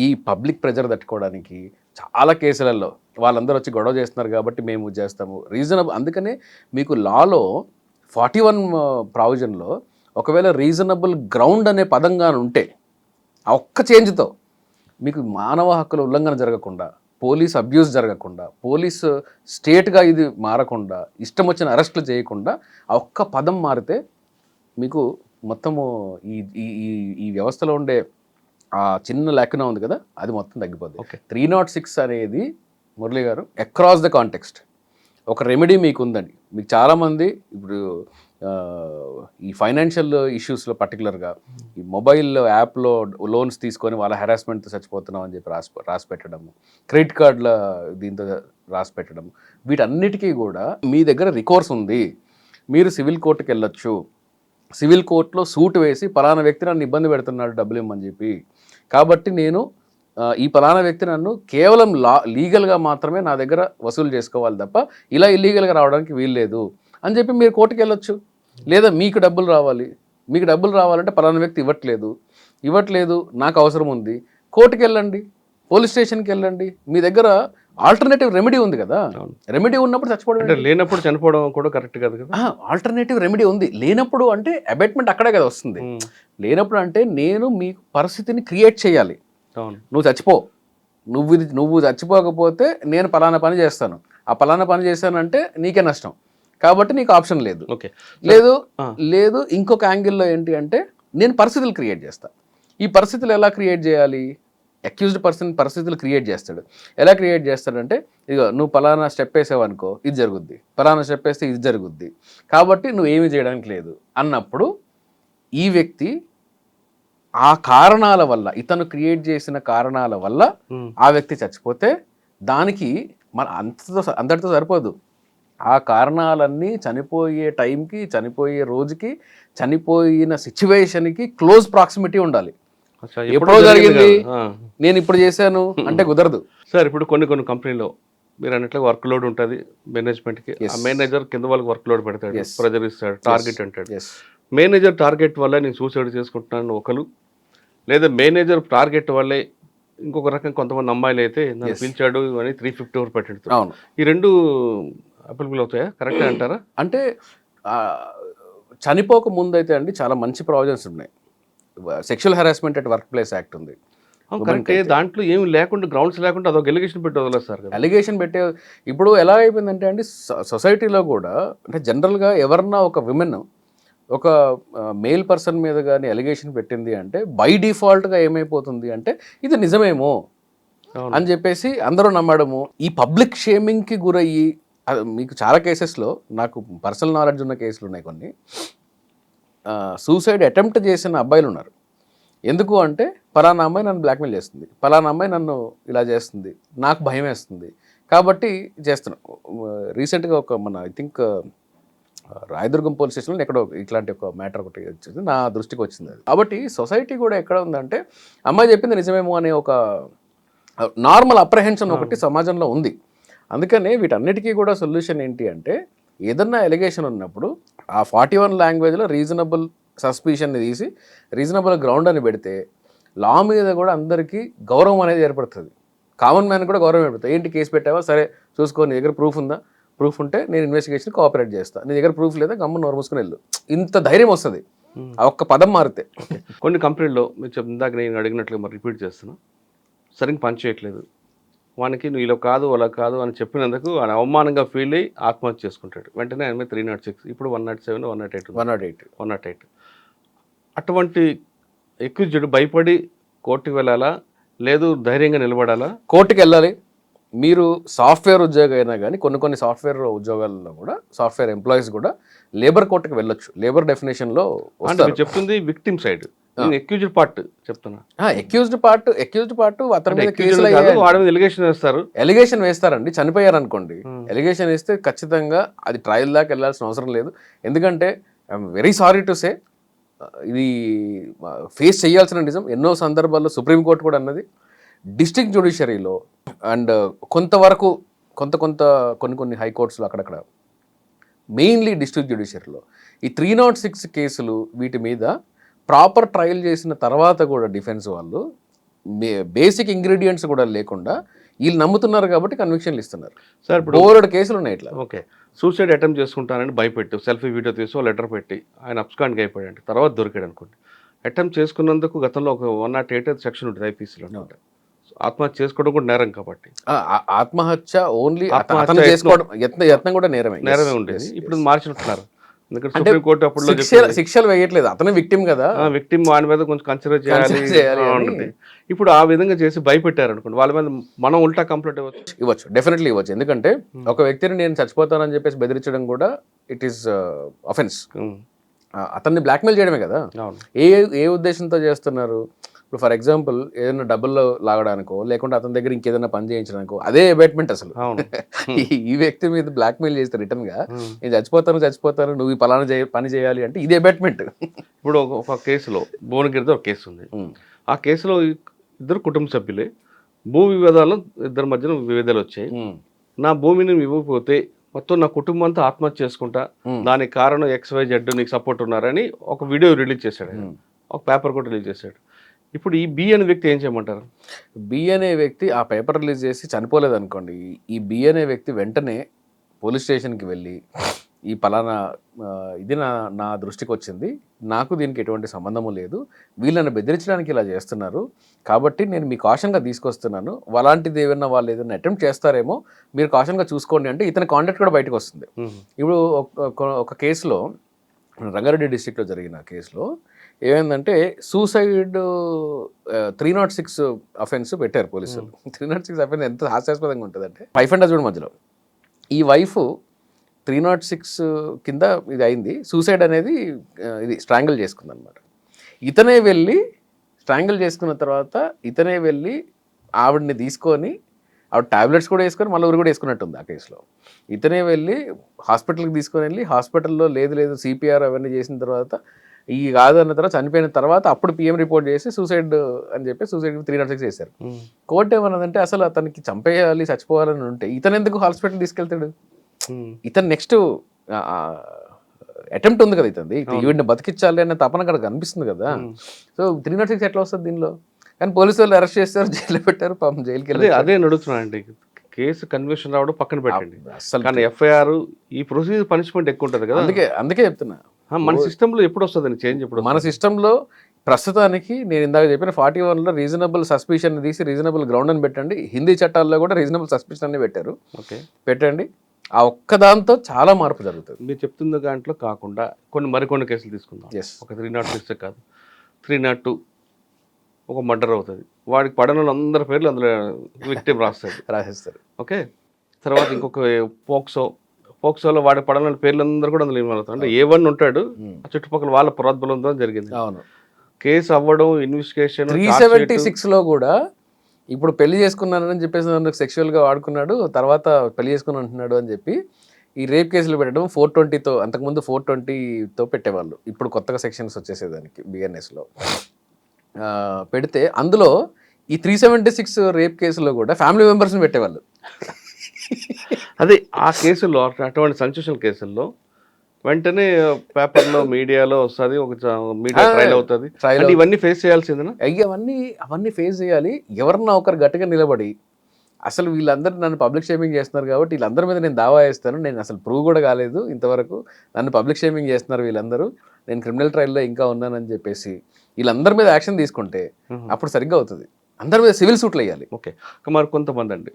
Speaker 3: ఈ పబ్లిక్ ప్రెజర్ తట్టుకోవడానికి చాలా కేసులలో వాళ్ళందరూ వచ్చి గొడవ చేస్తున్నారు కాబట్టి మేము చేస్తాము రీజనబుల్. అందుకనే మీకు లాలో 41 ప్రావిజన్లో ఒకవేళ రీజనబుల్ గ్రౌండ్ అనే పదంగా ఉంటే ఆ ఒక్క చేంజ్తో మీకు మానవ హక్కుల ఉల్లంఘన జరగకుండా, పోలీస్ అబ్యూస్ జరగకుండా, పోలీసు స్టేట్గా ఇది మారకుండా, ఇష్టం వచ్చిన అరెస్టులు చేయకుండా ఆ ఒక్క పదం మారితే మీకు మొత్తము ఈ ఈ ఈ వ్యవస్థలో ఉండే ఆ చిన్న లెక్కన ఉంది కదా అది మొత్తం తగ్గిపోద్ది. 306 అనేది మురళి గారు అక్రాస్ ద కాంటెక్స్ట్ ఒక రెమెడీ మీకు ఉందండి. మీకు చాలామంది ఇప్పుడు ఈ ఫైనాన్షియల్ ఇష్యూస్లో పర్టికులర్గా ఈ మొబైల్ యాప్లో లోన్స్ తీసుకొని వాళ్ళ హెరాస్మెంట్తో చచ్చిపోతున్నాం అని చెప్పి రాసి పెట్టడము, క్రెడిట్ కార్డుల దీంతో రాసి పెట్టడము, వీటన్నిటికీ కూడా మీ దగ్గర రికోర్స్ ఉంది, మీరు సివిల్ కోర్టుకి వెళ్ళొచ్చు, సివిల్ కోర్టులో సూట్ వేసి పలానా వ్యక్తి నన్ను ఇబ్బంది పెడుతున్నాడు డబ్బులు ఇవ్వమని చెప్పి, కాబట్టి నేను ఈ పలానా వ్యక్తి నన్ను కేవలం లీగల్గా మాత్రమే నా దగ్గర వసూలు చేసుకోవాలి తప్ప ఇలా ఇల్లీగల్గా రావడానికి వీల్లేదు అని చెప్పి మీరు కోర్టుకి వెళ్ళొచ్చు. లేదా మీకు డబ్బులు రావాలంటే పలానా వ్యక్తి ఇవ్వట్లేదు నాకు అవసరం ఉంది, కోర్టుకి వెళ్ళండి, పోలీస్ స్టేషన్కి వెళ్ళండి, మీ దగ్గర ఆల్టర్నేటివ్ రెమెడీ ఉంది కదా. రెమెడీ ఉన్నప్పుడు చచ్చిపోవడం,
Speaker 2: లేనప్పుడు చనిపోవడం కూడా కరెక్ట్ కాదు కదా.
Speaker 3: ఆల్టర్నేటివ్ రెమెడీ ఉంది. లేనప్పుడు అంటే అబేట్మెంట్ అక్కడే కదా వస్తుంది. లేనప్పుడు అంటే నేను మీకు పరిస్థితిని క్రియేట్ చేయాలి. నువ్వు చచ్చిపో, నువ్వు చచ్చిపోకపోతే నేను పలానా పని చేస్తాను, ఆ పలానా పని చేశానంటే నీకే నష్టం, కాబట్టి నీకు ఆప్షన్ లేదు. లేదు ఇంకొక యాంగిల్లో ఏంటి అంటే నేను పరిస్థితులు క్రియేట్ చేస్తాను. ఈ పరిస్థితులు ఎలా క్రియేట్ చేయాలి? అక్యూజ్డ్ పర్సన్ పరిస్థితులు క్రియేట్ చేస్తాడు. ఎలా క్రియేట్ చేస్తాడంటే ఇదిగో నువ్వు పలానా స్టెప్ వేసావు అనుకో ఇది జరుగుద్ది, పలానా స్టెప్ వేస్తే ఇది జరుగుద్ది, కాబట్టి నువ్వు ఏమీ చేయడానికి లేదు అన్నప్పుడు ఈ వ్యక్తి ఆ కారణాల వల్ల, ఇతను క్రియేట్ చేసిన కారణాల వల్ల ఆ వ్యక్తి చచ్చిపోతే దానికి మన అంతటితో సరిపోదు. ఆ కారణాలన్నీ చనిపోయే టైంకి, చనిపోయే రోజుకి, చనిపోయిన సిచ్యువేషన్కి క్లోజ్ ప్రాక్సిమిటీ ఉండాలి. ఎప్పుడో జరిగింది నేను ఇప్పుడు చేశాను అంటే కుదరదు
Speaker 2: సార్. ఇప్పుడు కొన్ని కంపెనీలో మీరు అన్నట్లు వర్క్ లోడ్ ఉంటుంది మేనేజ్మెంట్కి, ఆ మేనేజర్ కింద వాళ్ళకి వర్క్ లోడ్ పెడతాడు, ప్రెజర్ ఇస్తాడు, టార్గెట్ అంటాడు. మేనేజర్ టార్గెట్ వల్ల నేను సూసైడ్ చేసుకుంటున్నాను ఒకరు, లేదా మేనేజర్ టార్గెట్ వల్లే ఇంకొక రకం కొంతమంది అమ్మాయిలు అయితే నన్ను పిలిచాడు అని 354 పెట్టాడు. ఈ రెండు అప్లికబుల్ అవుతాయా? కరెక్ట్ అంటారా?
Speaker 3: అంటే చనిపోక ముందు అయితే అండి చాలా మంచి ప్రావిజన్స్ ఉన్నాయి. Sexual harassment at work place act ఉంది.
Speaker 2: కరెక్టే, దాంట్లో ఏమి లేకుండా గ్రౌండ్స్ లేకుండా అదొక ఎలిగేషన్ పెట్టి వదిలేస్తారు.
Speaker 3: ఎలిగేషన్ పెట్టే ఇప్పుడు ఎలా అయిపోయిందంటే అండి సొసైటీలో కూడా, అంటే జనరల్గా ఎవరన్నా ఒక విమెన్ ఒక మేల్ పర్సన్ మీద కానీ ఎలిగేషన్ పెట్టింది అంటే బై డిఫాల్ట్గా ఏమైపోతుంది అంటే ఇది నిజమేమో అని చెప్పేసి అందరూ నమ్మడము. ఈ పబ్లిక్ షేమింగ్కి గురయ్యి మీకు చాలా కేసెస్లో నాకు పర్సనల్ నాలెడ్జ్ ఉన్న కేసులు ఉన్నాయి. కొన్ని సూసైడ్ అటెంప్ట్ చేసిన అబ్బాయిలు ఉన్నారు. ఎందుకు అంటే పలానా అమ్మాయి నన్ను బ్లాక్మెయిల్ చేస్తుంది, పలానా అమ్మాయి నన్ను ఇలా చేస్తుంది, నాకు భయం వేస్తుంది కాబట్టి చేస్తున్నాను. రీసెంట్గా ఒక ఐ థింక్ రాయదుర్గం పోలీస్ స్టేషన్లో ఎక్కడో ఇట్లాంటి ఒక మ్యాటర్ ఒకటి వచ్చింది, నా దృష్టికి వచ్చింది అది. కాబట్టి సొసైటీ కూడా ఎక్కడ ఉందంటే అమ్మాయి చెప్పింది నిజమేమో అనే ఒక నార్మల్ అప్రహెన్షన్ ఒకటి సమాజంలో ఉంది. అందుకనే వీటన్నిటికీ కూడా సొల్యూషన్ ఏంటి అంటే ఏదన్నా ఎలిగేషన్ ఉన్నప్పుడు ఆ 41 లాంగ్వేజ్లో రీజనబుల్ సస్పిషన్ని తీసి రీజనబుల్ గ్రౌండ్ అని పెడితే లా మీద కూడా అందరికీ గౌరవం అనేది ఏర్పడుతుంది. కామన్ మ్యాన్ కూడా గౌరవం ఏర్పడుతుంది. ఏంటి కేసు పెట్టావా, సరే చూసుకో, నీ దగ్గర ప్రూఫ్ ఉందా, ప్రూఫ్ ఉంటే నేను ఇన్వెస్టిగేషన్ కోఆపరేట్ చేస్తాను, నీ దగ్గర ప్రూఫ్ లేదా గమ్మున నోరు మూసుకుని వెళ్ళు, ఇంత ధైర్యం వస్తుంది ఆ ఒక్క పదం మారితే.
Speaker 2: కొన్ని కంపెనీల్లో మీరు చెప్పిందాక నేను అడిగినట్లుగా మరి రిపీట్ చేస్తున్నా, సరిగ్గా పని చేయట్లేదు, వానికి నువ్వు ఇలా కాదు అలా కాదు అని చెప్పినందుకు ఆయన అవమానంగా ఫీల్ అయ్యి ఆత్మహత్య చేసుకుంటాడు. వెంటనే ఆయన మీద 306, ఇప్పుడు 107, 108. అటువంటి ఎక్యూజ్డ్ భయపడి కోర్టుకు వెళ్ళాలా, లేదు ధైర్యంగా నిలబడాలా?
Speaker 3: కోర్టుకు వెళ్ళాలి. మీరు సాఫ్ట్వేర్ ఉద్యోగం అయినా కానీ కొన్ని సాఫ్ట్వేర్ ఉద్యోగాల్లో కూడా సాఫ్ట్వేర్ ఎంప్లాయీస్ కూడా లేబర్ కోర్టుకు వెళ్ళొచ్చు. లేబర్ డెఫినేషన్లో
Speaker 2: చెప్తుంది విక్టిమ్ సైడ్, అక్యూజ్డ్ పార్ట్ చెప్తున్నా.
Speaker 3: అక్యూజ్డ్ పార్ట్ అతని మీద కేసులు
Speaker 2: వాడి మీద ఎలిగేషన్
Speaker 3: వేస్తారండి. చనిపోయారు అనుకోండి, ఎలిగేషన్ వేస్తే ఖచ్చితంగా అది ట్రయల్ దాకా వెళ్ళాల్సిన అవసరం లేదు. ఎందుకంటే I'm very sorry to say ఇది ఫేస్ చేయాల్సిన నిజం. ఎన్నో సందర్భాల్లో సుప్రీంకోర్టు కూడా అన్నది, డిస్ట్రిక్ట్ జ్యుడిషియరీలో అండ్ కొంతవరకు కొన్ని హైకోర్ట్స్లో అక్కడక్కడ, మెయిన్లీ డిస్ట్రిక్ట్ జ్యుడిషియరీలో ఈ 306 కేసులు వీటి మీద ప్రాపర్ ట్రయల్ చేసిన తర్వాత కూడా డిఫెన్స్ వాళ్ళు బేసిక్ ఇంగ్రీడియంట్స్ కూడా లేకుండా వీళ్ళు నమ్ముతున్నారు కాబట్టి కన్విక్షన్లు ఇస్తున్నారు.
Speaker 2: సార్ ఇప్పుడు
Speaker 3: బోర్డు కేసులు ఉన్నాయి ఇట్లా.
Speaker 2: ఓకే, సూసైడ్ అటెంప్ట్ చేసుకుంటానని భయపెట్టు సెల్ఫీ వీడియో తీసి లెటర్ పెట్టి ఆయన అబ్స్కాండ్కి అయిపోయాడు, తర్వాత దొరికాడు అనుకోండి. అటెంప్ట్ చేసుకున్నందుకు గతంలో ఒక 108 సెక్షన్ ఉంటుంది ఐపీసీలో అనమాట. ఆత్మహత్య చేసుకోవడం కూడా నేరం కాబట్టి
Speaker 3: ఆత్మహత్య ఓన్లీ
Speaker 2: ఆత్మహత్య
Speaker 3: అతను చేసుకోవడం యత్నం కూడా నేరమే
Speaker 2: ఉండేది. ఇప్పుడు మార్చినట్టున్నారు. ఎందుకంటే సుప్రీంకోర్టు అప్పుడు
Speaker 3: శిక్షలు వేయట్లేదు, అతనే విక్టిమ్ కదా,
Speaker 2: విక్టిమ్ వాడి మీద కొంచెం కన్సిడర్ చేయాలి ఉంటుంది. ఇప్పుడు ఆ విధంగా చేసి భయపెట్టారు అనుకోండి, వాళ్ళ మీద మనం ఉల్టా కంప్లైంట్
Speaker 3: ఇవ్వచ్చు, డెఫినెట్లీ ఇవ్వచ్చు. ఎందుకంటే ఒక వ్యక్తిని నేను చచ్చిపోతానని చెప్పేసి బెదిరించడం కూడా ఇట్ ఈస్ అఫెన్స్. అతన్ని బ్లాక్మెయిల్ చేయడమే కదా. ఏ ఉద్దేశంతో చేస్తున్నారు? ఇప్పుడు ఫర్ ఎగ్జాంపుల్ ఏదైనా డబ్బుల్లో లాగడానికో లేకుంటే అతని దగ్గర ఇంకేదైనా పని చేయించడానికో అదే అబేట్మెంట్ అసలు. ఈ వ్యక్తి మీద బ్లాక్మెయిల్ చేస్తే రిటర్న్ గా నేను చచ్చిపోతాను నువ్వు ఈ పలానా పని చేయాలి అంటే ఇది అబేట్మెంట్.
Speaker 2: ఇప్పుడు ఒక కేసులో భువనగిరితో ఒక కేసు ఉంది. ఆ కేసులో ఇద్దరు కుటుంబ సభ్యులే భూ వివాదాలు, ఇద్దరి మధ్యన విభేదాలు వచ్చాయి. నా భూమిని ఇవ్వకపోతే మొత్తం నా కుటుంబం అంతా ఆత్మహత్య చేసుకుంటా, దానికి కారణం XYZ నీకు సపోర్ట్ ఉన్నారని ఒక వీడియో రిలీజ్ చేశాడు, ఒక పేపర్ కూడా రిలీజ్ చేశాడు. ఇప్పుడు ఈ బి అనే వ్యక్తి ఏం చేయమంటారు?
Speaker 3: బి అనే వ్యక్తి ఆ పేపర్ రిలీజ్ చేసి చనిపోలేదు అనుకోండి, ఈ బి అనే వ్యక్తి వెంటనే పోలీస్ స్టేషన్కి వెళ్ళి ఈ పలానా ఇది నా దృష్టికి వచ్చింది, నాకు దీనికి ఎటువంటి సంబంధము లేదు, వీళ్ళని బెదిరించడానికి ఇలా చేస్తున్నారు కాబట్టి నేను మీ కాషన్గా తీసుకొస్తున్నాను, అలాంటిది ఏమన్నా వాళ్ళు ఏదైనా అటెంప్ట్ చేస్తారేమో మీరు కాషన్గా చూసుకోండి అంటే ఇతని కాంటాక్ట్ కూడా బయటకు వస్తుంది. ఇప్పుడు ఒక కేసులో రంగారెడ్డి డిస్ట్రిక్ట్లో జరిగిన కేసులో ఏమైందంటే సూసైడ్ 306 అఫెన్స్ పెట్టారు పోలీసులు. 306 అఫెన్స్ ఎంత హాస్యాస్పదంగా ఉంటుందంటే వైఫ్ అండ్ హస్బెండ్ మధ్యలో. ఈ వైఫ్ 306 కింద ఇది అయింది, సూసైడ్ అనేది ఇది స్ట్రాంగిల్ చేసుకుంది అనమాట. ఇతనే వెళ్ళి స్ట్రాంగిల్ చేసుకున్న తర్వాత ఇతనే వెళ్ళి ఆవిడని తీసుకొని ఆవిడ టాబ్లెట్స్ కూడా వేసుకొని మళ్ళీ ఊరు కూడా వేసుకున్నట్టుంది ఆ కేసులో. ఇతనే వెళ్ళి హాస్పిటల్కి తీసుకొని వెళ్ళి హాస్పిటల్లో లేదు CPR అవన్నీ చేసిన తర్వాత ఈ కాదన్న తర్వాత చనిపోయిన తర్వాత అప్పుడు PM రిపోర్ట్ చేసి సూసైడ్ అని చెప్పి సూసైడ్ 306 చేశారు. కోర్టు ఏమన్నదంటే అసలు అతనికి చంపేయాలి చచ్చిపోవాలని ఉంటే ఇతను ఎందుకు హాస్పిటల్ తీసుకెళ్తాడు? ఇతను నెక్స్ట్ అటెంప్ట్ ఉంది కదా ఇతనిది, ఈవిడిని బతికించాలి అనే తపన అక్కడ కనిపిస్తుంది కదా. సో 306 ఎట్లా వస్తుంది దీనిలో? కానీ పోలీసు వాళ్ళు అరెస్ట్ చేస్తారు, జైల్లో పెట్టారు, పాపం జైలుకి వెళ్ళి.
Speaker 2: అదే నడుస్తున్నానండి, కేసు కన్విక్షన్ రావడం పక్కన పెట్టండి, కానీ FIR ఈ ప్రొసీజర్ పనిష్మెంట్ ఎక్కువ ఉంటుంది కదా.
Speaker 3: అందుకే చెప్తున్నా
Speaker 2: మన సిస్టంలో ఎప్పుడు వస్తుంది చేంజ్? ఎప్పుడు
Speaker 3: మన సిస్టంలో ప్రస్తుతానికి నేను ఇందాక చెప్పిన 41లో రీజనబుల్ సస్పిషన్ తీసి రీజనబుల్ గ్రౌండ్ అని పెట్టండి. హిందీ చట్టాల్లో కూడా రీజనబుల్ సస్పిషన్ అని పెట్టారు. పెట్టండి, ఆ ఒక్కదాంతో చాలా మార్పు జరుగుతుంది.
Speaker 2: మీరు చెప్తున్న దాంట్లో కాకుండా మరికొన్ని కేసులు తీసుకుందాం. ఒక 306 కాదు, 302 ఒక మర్డర్ అవుతుంది, వాడికి పడన అందరి పేర్లు అందులో విక్టిమ్ రాసేస్తారు. ఓకే, తర్వాత ఇంకొక పోక్సోలో వాడి పడన పేర్లు అందరూ కూడా అందులో ఇన్వాల్వ్ అవుతారు. అంటే A1 ఉంటాడు, చుట్టుపక్కల వాళ్ళ ప్రోద్బలంతో జరిగింది.
Speaker 3: అవును,
Speaker 2: కేసు అవ్వడం, ఇన్వెస్టిగేషన్.
Speaker 3: 376లో కూడా ఇప్పుడు పెళ్లి చేసుకున్నానని చెప్పేసి నన్ను సెక్షువల్గా వాడుకున్నాడు, తర్వాత పెళ్లి చేసుకుని అంటున్నాడు అని చెప్పి ఈ రేప్ కేసులు పెట్టడం 420తో, అంతకుముందు 420తో పెట్టేవాళ్ళు. ఇప్పుడు కొత్తగా సెక్షన్స్ వచ్చేసేదానికి BNSలో పెడితే అందులో ఈ 376 రేప్ కేసులో కూడా ఫ్యామిలీ మెంబర్స్ని పెట్టేవాళ్ళు.
Speaker 2: అదే ఆ కేసుల్లో, అటువంటి సెన్సేషనల్ కేసుల్లో వెంటనే పేపర్లో మీడియాలో వస్తుంది, ఒక మీడియా ట్రయల్ అవుతుంది. ఇవన్నీ ఫేస్ చేయాల్సిందేనా?
Speaker 3: అవన్నీ ఫేస్ చేయాలి. ఎవరన్నా ఒకరు గట్టిగా నిలబడి అసలు వీళ్ళందరూ నన్ను పబ్లిక్ షేమింగ్ చేస్తున్నారు కాబట్టి వీళ్ళందరి మీద నేను దావా వేస్తాను, నేను అసలు ప్రూవ్ కూడా కాలేదు ఇంతవరకు, నన్ను పబ్లిక్ షేమింగ్ చేస్తున్నారు వీళ్ళందరూ, నేను క్రిమినల్ ట్రయల్లో ఇంకా ఉన్నానని చెప్పేసి వీళ్ళందరి మీద యాక్షన్ తీసుకుంటే అప్పుడు సరిగ్గా అవుతుంది. అందరి మీద సివిల్ సూట్లు వేయాలి.
Speaker 2: ఓకే, మరి కొంతమంది అండి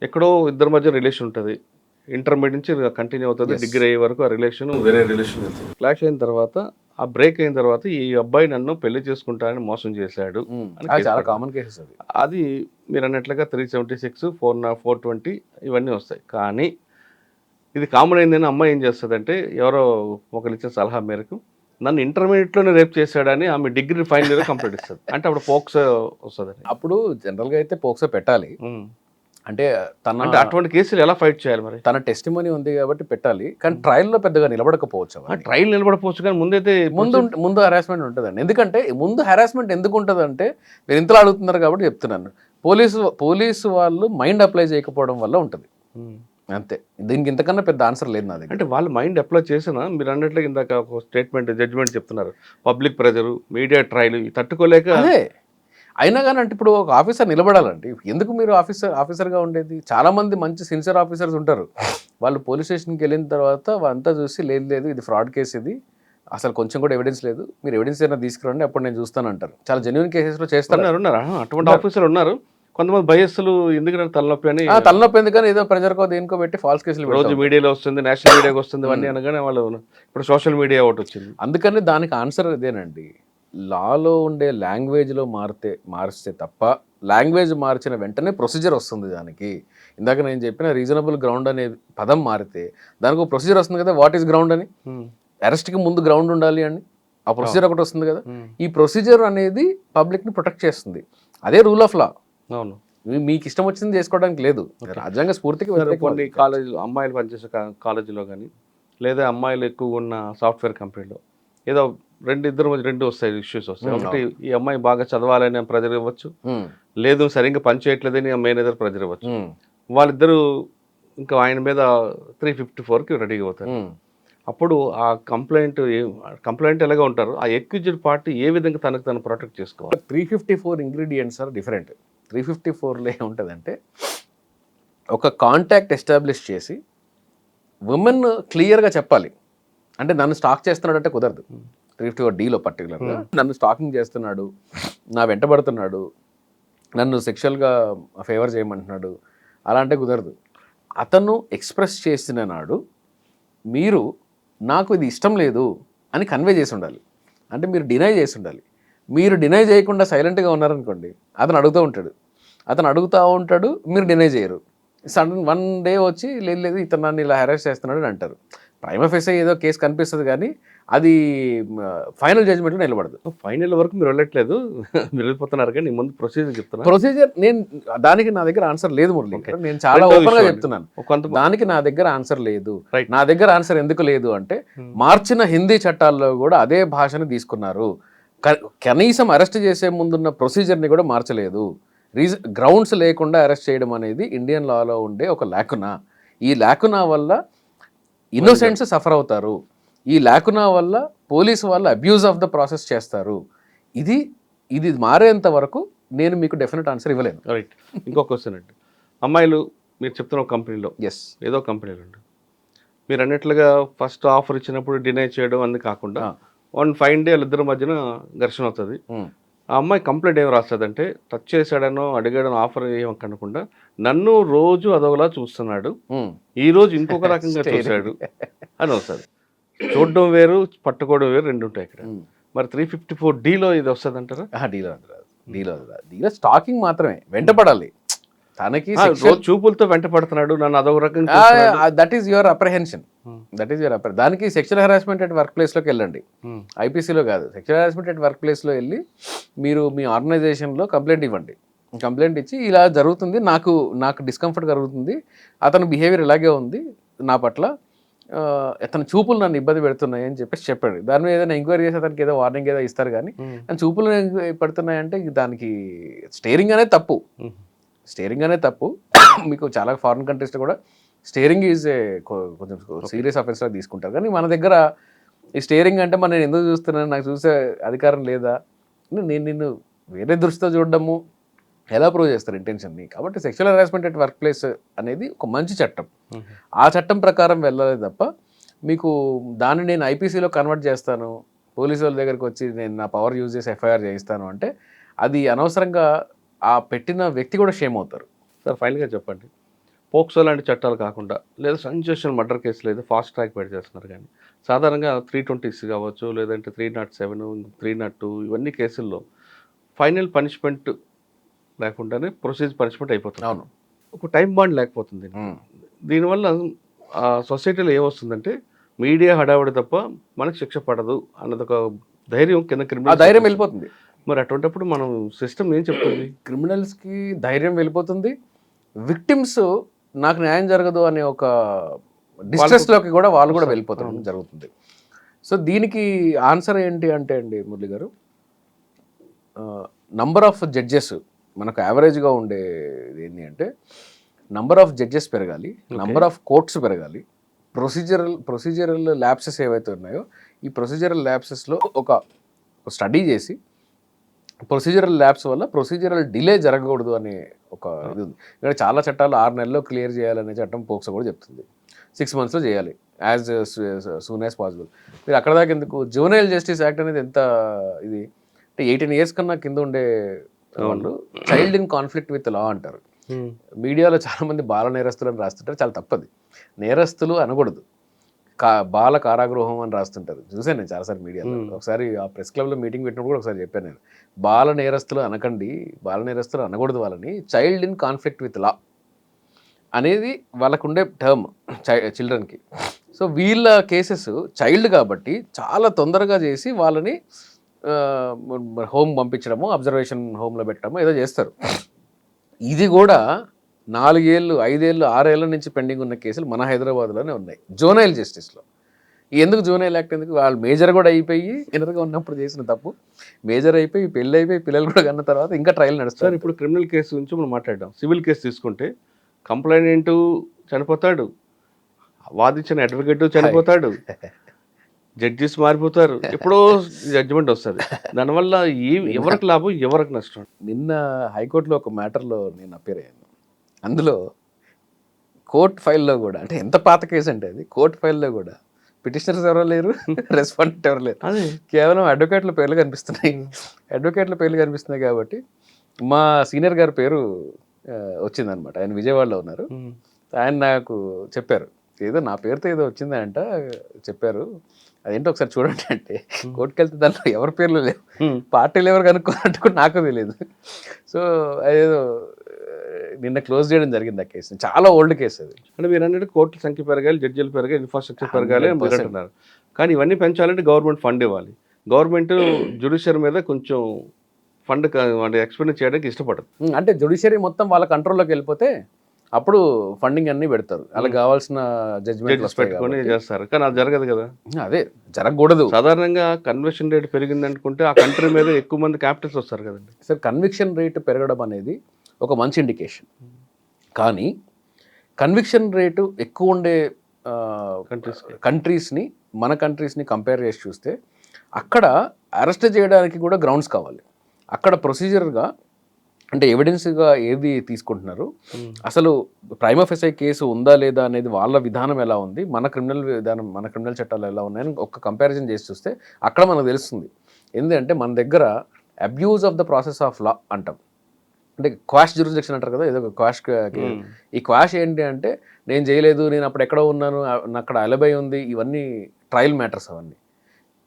Speaker 2: ఎక్కడో ఇద్దరి మధ్య రిలేషన్ ఉంటుంది, ఇంటర్మీడియట్ నుంచి కంటిన్యూ అవుతుంది, డిగ్రీ అయ్యే వరకు ఆ రిలేషన్ వేరే రిలేషన్ క్లాష్ అయిన తర్వాత, ఆ బ్రేక్ అయిన తర్వాత ఈ అబ్బాయి నన్ను పెళ్లి చేసుకుంటానని మోసం చేశాడు,
Speaker 3: చాలా కామన్ కేసెస్
Speaker 2: అది మీరు అన్నట్లుగా 376, 420 ఇవన్నీ వస్తాయి. కానీ ఇది కామన్ అయిందని అమ్మాయి ఏం చేస్తుందంటే, ఎవరో ఒకరు ఇచ్చిన సలహా మేరకు నన్ను ఇంటర్మీడియట్లోనే రేప్ చేశాడని ఆమె డిగ్రీ ఫైనల్ ఇయర్ కంప్లీట్ ఇస్తుంది. అంటే అప్పుడు పోక్సో వస్తుంది.
Speaker 3: అప్పుడు జనరల్గా అయితే పోక్సో పెట్టాలి. అంటే
Speaker 2: అటువంటి కేసులు ఎలా ఫైట్ చేయాలి? మరి
Speaker 3: తన టెస్టిమనీ ఉంది కాబట్టి పెట్టాలి, కానీ ట్రయల్లో పెద్దగా నిలబడకపోవచ్చు.
Speaker 2: ట్రయల్ నిలబడకపోవచ్చు, కానీ ముందైతే
Speaker 3: ముందు హెరాస్మెంట్ ఉంటుందండి. ఎందుకంటే ముందు హెరాస్మెంట్ ఎందుకు ఉంటుందంటే, మీరు ఇంతలో అడుగుతున్నారు కాబట్టి చెప్తున్నాను, పోలీసు వాళ్ళు మైండ్ అప్లై చేయకపోవడం వల్ల ఉంటుంది అంతే. దీనికి ఇంతకన్నా పెద్ద ఆన్సర్ లేదు నా దగ్గర.
Speaker 2: అంటే వాళ్ళు మైండ్ అప్లై చేసినా మీరు అన్నట్లుగా ఇందాక ఒక స్టేట్మెంట్ జడ్జిమెంట్ చెప్తున్నారు, పబ్లిక్ ప్రెజరు, మీడియా ట్రయల్ తట్టుకోలేక
Speaker 3: అయినా కానీ అంటే ఇప్పుడు ఒక ఆఫీసర్ నిలబడాలండి. ఎందుకు మీరు ఆఫీసర్గా ఉండేది? చాలామంది మంచి సిన్సియర్ ఆఫీసర్స్ ఉంటారు. వాళ్ళు పోలీస్ స్టేషన్కి వెళ్ళిన తర్వాత వాళ్ళంతా చూసి లేదు ఇది ఫ్రాడ్ కేసు, ఇది అసలు కొంచెం కూడా ఎవిడెన్స్ లేదు, మీరు ఎవిడెన్స్ ఏమైనా తీసుకురండి అప్పుడు నేను చూస్తాను అంటారు. చాలా జెన్యున్ కేసెస్లో చేస్తారు.
Speaker 2: ఉన్నారు అటువంటి ఆఫీసర్లు ఉన్నారు. కొంతమంది భయస్సులు ఎందుకు తలనొప్పి అని
Speaker 3: తలనొప్పి ఎందుకని ఏదో ప్రెజర్కో దేనికో పెట్టి ఫాల్స్ కేసులు
Speaker 2: రోజు మీడియాలో వస్తుంది, నేషనల్ మీడియాకి వస్తుంది అన్నీ అనగానే వాళ్ళు ఇప్పుడు సోషల్ మీడియా ఒకటి వచ్చింది.
Speaker 3: అందుకని దానికి ఆన్సర్ ఇదేనండి. లాలో ఉండే లాంగ్వేజ్లో మారిస్తే తప్ప, లాంగ్వేజ్ మార్చిన వెంటనే ప్రొసీజర్ వస్తుంది దానికి. ఇందాక నేను చెప్పిన రీజనబుల్ గ్రౌండ్ అనే పదం మారితే దానికి ఒక ప్రొసీజర్ వస్తుంది కదా. వాట్ ఈస్ గ్రౌండ్ అని, అరెస్ట్కి ముందు గ్రౌండ్ ఉండాలి అని ఆ ప్రొసీజర్ ఒకటి వస్తుంది కదా. ఈ ప్రొసీజర్ అనేది పబ్లిక్ని ప్రొటెక్ట్ చేస్తుంది. అదే రూల్ ఆఫ్ లా.
Speaker 2: అవును,
Speaker 3: మీకు ఇష్టం వచ్చింది చేసుకోవడానికి లేదు. రాజ్యాంగ స్ఫూర్తికి
Speaker 2: కొన్ని కాలేజీలు, అమ్మాయిలు పనిచేసే కాలేజీలో కానీ లేదా అమ్మాయిలు ఎక్కువ ఉన్న సాఫ్ట్వేర్ కంపెనీలో ఏదో రెండు వస్తాయి, ఇష్యూస్ వస్తాయి. ఒకటి ఈ అమ్మాయి బాగా చదవాలని ప్రెజర్ ఇవ్వచ్చు, లేదు సరిగ్గా పని చేయట్లేదని మేనేజర్ ప్రెజర్ ఇవ్వచ్చు. వాళ్ళిద్దరూ ఇంకా ఆయన మీద 354కి రెడీగా అవుతారు. అప్పుడు ఆ కంప్లైంట్ ఎలాగా ఉంటారు, ఆ ఎక్యూజ్డ్ పార్టీ ఏ విధంగా తనకు తను ప్రొటెక్ట్ చేసుకోవాలి.
Speaker 3: 354 ఇంగ్రీడియంట్స్ ఆర్ డిఫరెంట్. 354లో ఏముంటుందంటే ఒక కాంటాక్ట్ ఎస్టాబ్లిష్ చేసి ఉమెన్ క్లియర్గా చెప్పాలి. అంటే నన్ను స్టాక్ చేస్తున్నాడు అంటే కుదరదు. 354Dలో పర్టికులర్గా నన్ను స్టాకింగ్ చేస్తున్నాడు, నా వెంటబడుతున్నాడు, నన్ను సెక్షువల్గా ఫేవర్ చేయమంటున్నాడు అలా అంటే కుదరదు. అతను ఎక్స్ప్రెస్ చేసిన నాడు మీరు నాకు ఇది ఇష్టం లేదు అని కన్వే చేసి ఉండాలి. అంటే మీరు డినై చేసి ఉండాలి. మీరు డినై చేయకుండా సైలెంట్గా ఉన్నారనుకోండి, అతను అడుగుతూ ఉంటాడు, మీరు డినై చేయరు. సడన్ వన్ డే వచ్చి లేదు ఇతను నన్ను ఇలా హెరాస్ చేస్తున్నాడు అని అంటారు. ప్రైమా ఫేస్ ఏదో కేసు కనిపిస్తుంది కానీ అది ఫైనల్ జడ్జ్మెంట్లో నిలబడదు.
Speaker 2: ఫైనల్ వరకు మీరు వెళ్ళట్లేదు, మీరు వెళ్ళిపోతున్నారు కానీ ముందు ప్రొసీజర్ చెప్తున్నారు.
Speaker 3: ప్రొసీజర్ దానికి నా దగ్గర ఆన్సర్ లేదు మురళి. నేను చాలా ఓపెన్గా చెప్తున్నాను, దానికి నా దగ్గర ఆన్సర్ లేదు. నా దగ్గర ఆన్సర్ ఎందుకు లేదు అంటే మార్చిన హిందీ చట్టాల్లో కూడా అదే భాషను తీసుకున్నారు. కనీసం అరెస్ట్ చేసే ముందున్న ప్రొసీజర్ని కూడా మార్చలేదు. గ్రౌండ్స్ లేకుండా అరెస్ట్ చేయడం అనేది ఇండియన్ లాలో ఉండే ఒక లాకునా. ఈ లాకునా వల్ల ఇన్నోసెంట్స్ సఫర్ అవుతారు. ఈ లాకునా వల్ల పోలీసు వాళ్ళు అబ్యూజ్ ఆఫ్ ద ప్రాసెస్ చేస్తారు. ఇది మారేంత వరకు నేను మీకు డెఫినెట్ ఆన్సర్ ఇవ్వలేను.
Speaker 2: రైట్. ఇంకొక క్వశ్చన్ అండి, అమ్మాయిలు మీరు చెప్తున్న ఒక కంపెనీలో, ఏదో కంపెనీలో అండి, మీరు అన్నట్లుగా ఫస్ట్ ఆఫర్ ఇచ్చినప్పుడు డినై చేయడం అని కాకుండా 1 fine day వాళ్ళిద్దరి మధ్యన ఘర్షణ అవుతుంది. ఆ అమ్మాయి కంప్లైంట్ ఏం రాస్తుందంటే టచ్ చేశాడనో అడిగాడనో ఆఫర్ ఏం కనకుండా నన్ను రోజు అదొకలా చూస్తున్నాడు, ఈ రోజు ఇంకొక రకంగా చూశాడు అని వస్తుంది. చూడడం వేరు, పట్టుకోవడం వేరు, రెండు ఉంటాయి ఇక్కడ. మరి 354Dలో ఇది వస్తుంది అంటారా?
Speaker 3: డీలో స్టాకింగ్ మాత్రమే, వెంటపడాలి. తనకి
Speaker 2: చూపులతో వెంట పడుతున్నాడు, నన్ను అదొక రకంగా.
Speaker 3: That is your apprehension. దానికి సెక్షువల్ హెరాస్మెంట్ అట్ వర్క్ ప్లేస్లోకి వెళ్ళండి, ఐపీసీలో కాదు. సెక్షువల్ హెరాస్మెంట్ అట్ వర్క్ ప్లేస్లో వెళ్ళి మీరు మీ ఆర్గనైజేషన్లో కంప్లైంట్ ఇవ్వండి. కంప్లైంట్ ఇచ్చి ఇలా జరుగుతుంది, నాకు డిస్కంఫర్ట్ కలుగుతుంది, అతని బిహేవియర్ ఇలాగే ఉంది నా పట్ల, అతని చూపులు నన్ను ఇబ్బంది పెడుతున్నాయి అని చెప్పాడు. దాని మీద ఏదైనా ఎంక్వైరీ చేసి అతనికి ఏదో వార్నింగ్ ఏదో ఇస్తారు. కానీ చూపులు పెడుతున్నాయంటే దానికి స్టేరింగ్ అనేది తప్పు. మీకు చాలా ఫారిన్ కంట్రీస్లో కూడా స్టేరింగ్ ఈజ్ కొంచెం సీరియస్ అఫెన్స్ లా తీసుకుంటారు. కానీ మన దగ్గర ఈ స్టేరింగ్ అంటే నేను ఎందుకు చూస్తున్నాను, నాకు చూసే అధికారం లేదా, నేను నిన్ను వేరే దృష్టితో చూడడము ఎలా ప్రూవ్ చేస్తారు ఇంటెన్షన్ని. కాబట్టి sexual harassment at work place అనేది ఒక మంచి చట్టం. ఆ చట్టం ప్రకారం వెళ్ళాలి తప్ప మీకు దాన్ని నేను ఐపీసీలో కన్వర్ట్ చేస్తాను, పోలీసు వాళ్ళ దగ్గరికి వచ్చి నేను నా పవర్ యూజ్ చేసి ఎఫ్ఐఆర్ చేయిస్తాను అంటే అది అనవసరంగా ఆ పెట్టిన వ్యక్తి కూడా షేమ్ అవుతారు.
Speaker 2: సార్ ఫైనల్గా చెప్పండి, పోక్సో లాంటి చట్టాలు కాకుండా లేదా సెన్సేషనల్ మర్డర్ కేసులు అయితే ఫాస్ట్ ట్రాక్ పెట్టి చేస్తున్నారు, కానీ సాధారణంగా 320 కావచ్చు, లేదంటే 307, 302 ఇవన్నీ కేసుల్లో ఫైనల్ పనిష్మెంట్ లేకుండానే ప్రొసీజర్ పనిష్మెంట్ అయిపోతుంది.
Speaker 3: అవును,
Speaker 2: ఒక టైం బాండ్ లేకపోతుంది. దీనివల్ల సొసైటీలో ఏమొస్తుందంటే మీడియా హడావుడి తప్ప మనకు శిక్ష పడదు అన్నది ఒక ధైర్యం కింద క్రిమినల్
Speaker 3: ధైర్యం వెళ్ళిపోతుంది.
Speaker 2: మరి అటువంటిప్పుడు మనం సిస్టమ్ ఏం చెప్తుంది?
Speaker 3: క్రిమినల్స్కి ధైర్యం వెళ్ళిపోతుంది. విక్టిమ్స్ నాకు న్యాయం జరగదు అనే ఒక డిస్ట్రెస్లోకి కూడా వాళ్ళు కూడా వెళ్ళిపోతారు జరుగుతుంది. సో దీనికి ఆన్సర్ ఏంటి అంటే అండి మురళి గారు, నంబర్ ఆఫ్ జడ్జెస్ మనకు యావరేజ్గా ఉండేది ఏంటి అంటే నంబర్ ఆఫ్ జడ్జెస్ పెరగాలి, నంబర్ ఆఫ్ కోర్ట్స్ పెరగాలి. ప్రొసీజరల్ ల్యాప్సెస్ ఏవైతే ఉన్నాయో ఈ ప్రొసీజరల్ ల్యాప్సెస్లో ఒక స్టడీ చేసి ప్రొసీజరల్ ల్యాబ్స్ వల్ల ప్రొసీజరల్ డిలే జరగకూడదు అనే ఒక ఇది ఉంది. ఇక్కడ చాలా చట్టాలు 6 నెలల్లో క్లియర్ చేయాలనే చట్టం పోక్సో కూడా చెప్తుంది. 6 monthsలో చేయాలి, యాజ్ సూన్ యాజ్ పాసిబుల్. మీరు అక్కడ దాకా ఎందుకు? జువెనైల్ జస్టిస్ యాక్ట్ అనేది ఎంత ఇది అంటే 18 years కన్నా కింద ఉండే వాళ్ళు child in conflict with law అంటారు. మీడియాలో చాలామంది బాల నేరస్తులు అని రాస్తుంటారు, చాలా తప్పది. నేరస్తులు అనకూడదు, బాల కారాగృహం అని రాస్తుంటారు. చూసాను నేను చాలాసార్లు మీడియాలో. ఒకసారి ఆ ప్రెస్ క్లబ్లో మీటింగ్ పెట్టినప్పుడు కూడా ఒకసారి చెప్పాను నేను, బాల నేరస్తులు అనకండి, బాల నేరస్తులు అనకూడదు వాళ్ళని, child in conflict with law అనేది వాళ్ళకుండే టర్మ్ చిల్డ్రన్కి. సో వీళ్ళ కేసెస్ చైల్డ్ కాబట్టి చాలా తొందరగా చేసి వాళ్ళని హోమ్ పంపించడము, అబ్జర్వేషన్ హోమ్లో పెట్టడము ఏదో చేస్తారు. ఇది కూడా 4 ఏళ్ళు 5 ఏళ్ళు 6 ఏళ్ళ నుంచి పెండింగ్ ఉన్న కేసులు మన హైదరాబాద్లోనే ఉన్నాయి జోనైల్ జస్టిస్లో. ఎందుకు జోనైల్ యాక్ట్ ఎందుకు? వాళ్ళు మేజర్ కూడా అయిపోయి ఎనర్గా ఉన్నప్పుడు చేసిన తప్పు మేజర్ అయిపోయి పెళ్ళి అయిపోయి పిల్లలు కూడా కన్న తర్వాత ఇంకా ట్రయల్ నడుస్తారు.
Speaker 2: ఇప్పుడు క్రిమినల్ కేసు గురించి మనం మాట్లాడడం. సివిల్ కేసు తీసుకుంటే కంప్లైంట్ చనిపోతాడు, వాదించిన అడ్వకేట్ చనిపోతాడు, జడ్జిస్ మారిపోతారు, ఎప్పుడో జడ్జిమెంట్ వస్తుంది. దానివల్ల ఎవరికి లాభం ఎవరికి నష్టం?
Speaker 3: నిన్న హైకోర్టులో ఒక మ్యాటర్లో నేను అపేర్ అయ్యాను. అందులో కోర్ట్ ఫైల్లో కూడా, అంటే ఎంత పాత కేసు అంటే అది, కోర్ట్ ఫైల్లో కూడా పిటిషనర్స్ ఎవరో లేరు, రెస్పాండెంట్ ఎవరు లేరు, కేవలం అడ్వకేట్ల పేర్లు కనిపిస్తున్నాయి. అడ్వకేట్ల పేర్లు కనిపిస్తున్నాయి కాబట్టి మా సీనియర్ గారి పేరు వచ్చిందనమాట. ఆయన విజయవాడలో ఉన్నారు. ఆయన నాకు చెప్పారు, ఏదో నా పేరుతో ఏదో వచ్చిందంట చెప్పారు, అదేంటో ఒకసారి చూడండి అంటే కోర్టుకు వెళ్తే దాంట్లో ఎవరి పేర్లు లేవు, పార్టీలు ఎవరు కనుక్కోనట్టు కూడా నాకు తెలియదు. సో అదేదో నిన్న క్లోజ్ చేయడం జరిగింది ఆ కేసు. చాలా ఓల్డ్ కేసు అది.
Speaker 2: అంటే మీరు అన్నట్టు కోర్టుల సంఖ్య పెరగాలి, జడ్జీలు పెరగాలి, ఇన్ఫ్రాస్ట్రక్చర్ పెరగాలి అని మీరు అంటున్నారు. కానీ ఇవన్నీ పెంచాలంటే గవర్నమెంట్ ఫండ్ ఇవ్వాలి. గవర్నమెంట్ జ్యుడిషియరీ మీద కొంచెం ఫండ్ అంటే ఎక్స్పెండ్ చేయడానికి ఇష్టపడదు.
Speaker 3: అంటే జ్యుడిషియరీ మొత్తం వాళ్ళ కంట్రోల్లోకి వెళ్ళిపోతే అప్పుడు ఫండింగ్ అన్ని పెడతారు, వాళ్ళకి కావాల్సిన జడ్జిమెంట్
Speaker 2: పెట్టుకొని చేస్తారు. కానీ అది జరగదు కదా.
Speaker 3: అదే జరగకూడదు.
Speaker 2: సాధారణంగా కన్విక్షన్ రేట్ పెరిగింది అనుకుంటే ఆ కంట్రీ మీద ఎక్కువ మంది క్యాపిటల్స్ వస్తారు కదండి.
Speaker 3: సార్ కన్విక్షన్ రేటు పెరగడం అనేది ఒక మంచి ఇండికేషన్. కానీ కన్విక్షన్ రేటు ఎక్కువ ఉండే కంట్రీస్ని మన కంట్రీస్ని కంపేర్ చేసి చూస్తే అక్కడ అరెస్ట్ చేయడానికి కూడా గ్రౌండ్స్ కావాలి. అక్కడ ప్రొసీజర్గా అంటే ఎవిడెన్స్గా ఏది తీసుకుంటున్నారు, అసలు ప్రైమా ఫెసై కేసు ఉందా లేదా అనేది వాళ్ళ విధానం ఎలా ఉంది, మన క్రిమినల్ విధానం మన క్రిమినల్ చట్టాలు ఎలా ఉన్నాయని ఒక కంపారిజన్ చేసి చూస్తే అక్కడ మనకు తెలుస్తుంది. ఎందుకంటే మన దగ్గర abuse of the process of law అంటాం, అంటే క్వాష్ జ్యూరిస్డిక్షన్ అంటారు కదా, ఏదో క్వాష్. ఈ క్వాష్ ఏంటి అంటే నేను చేయలేదు, నేను అప్పుడు ఎక్కడో ఉన్నాను, అక్కడ అలబై ఉంది, ఇవన్నీ ట్రయల్ మ్యాటర్స్. అవన్నీ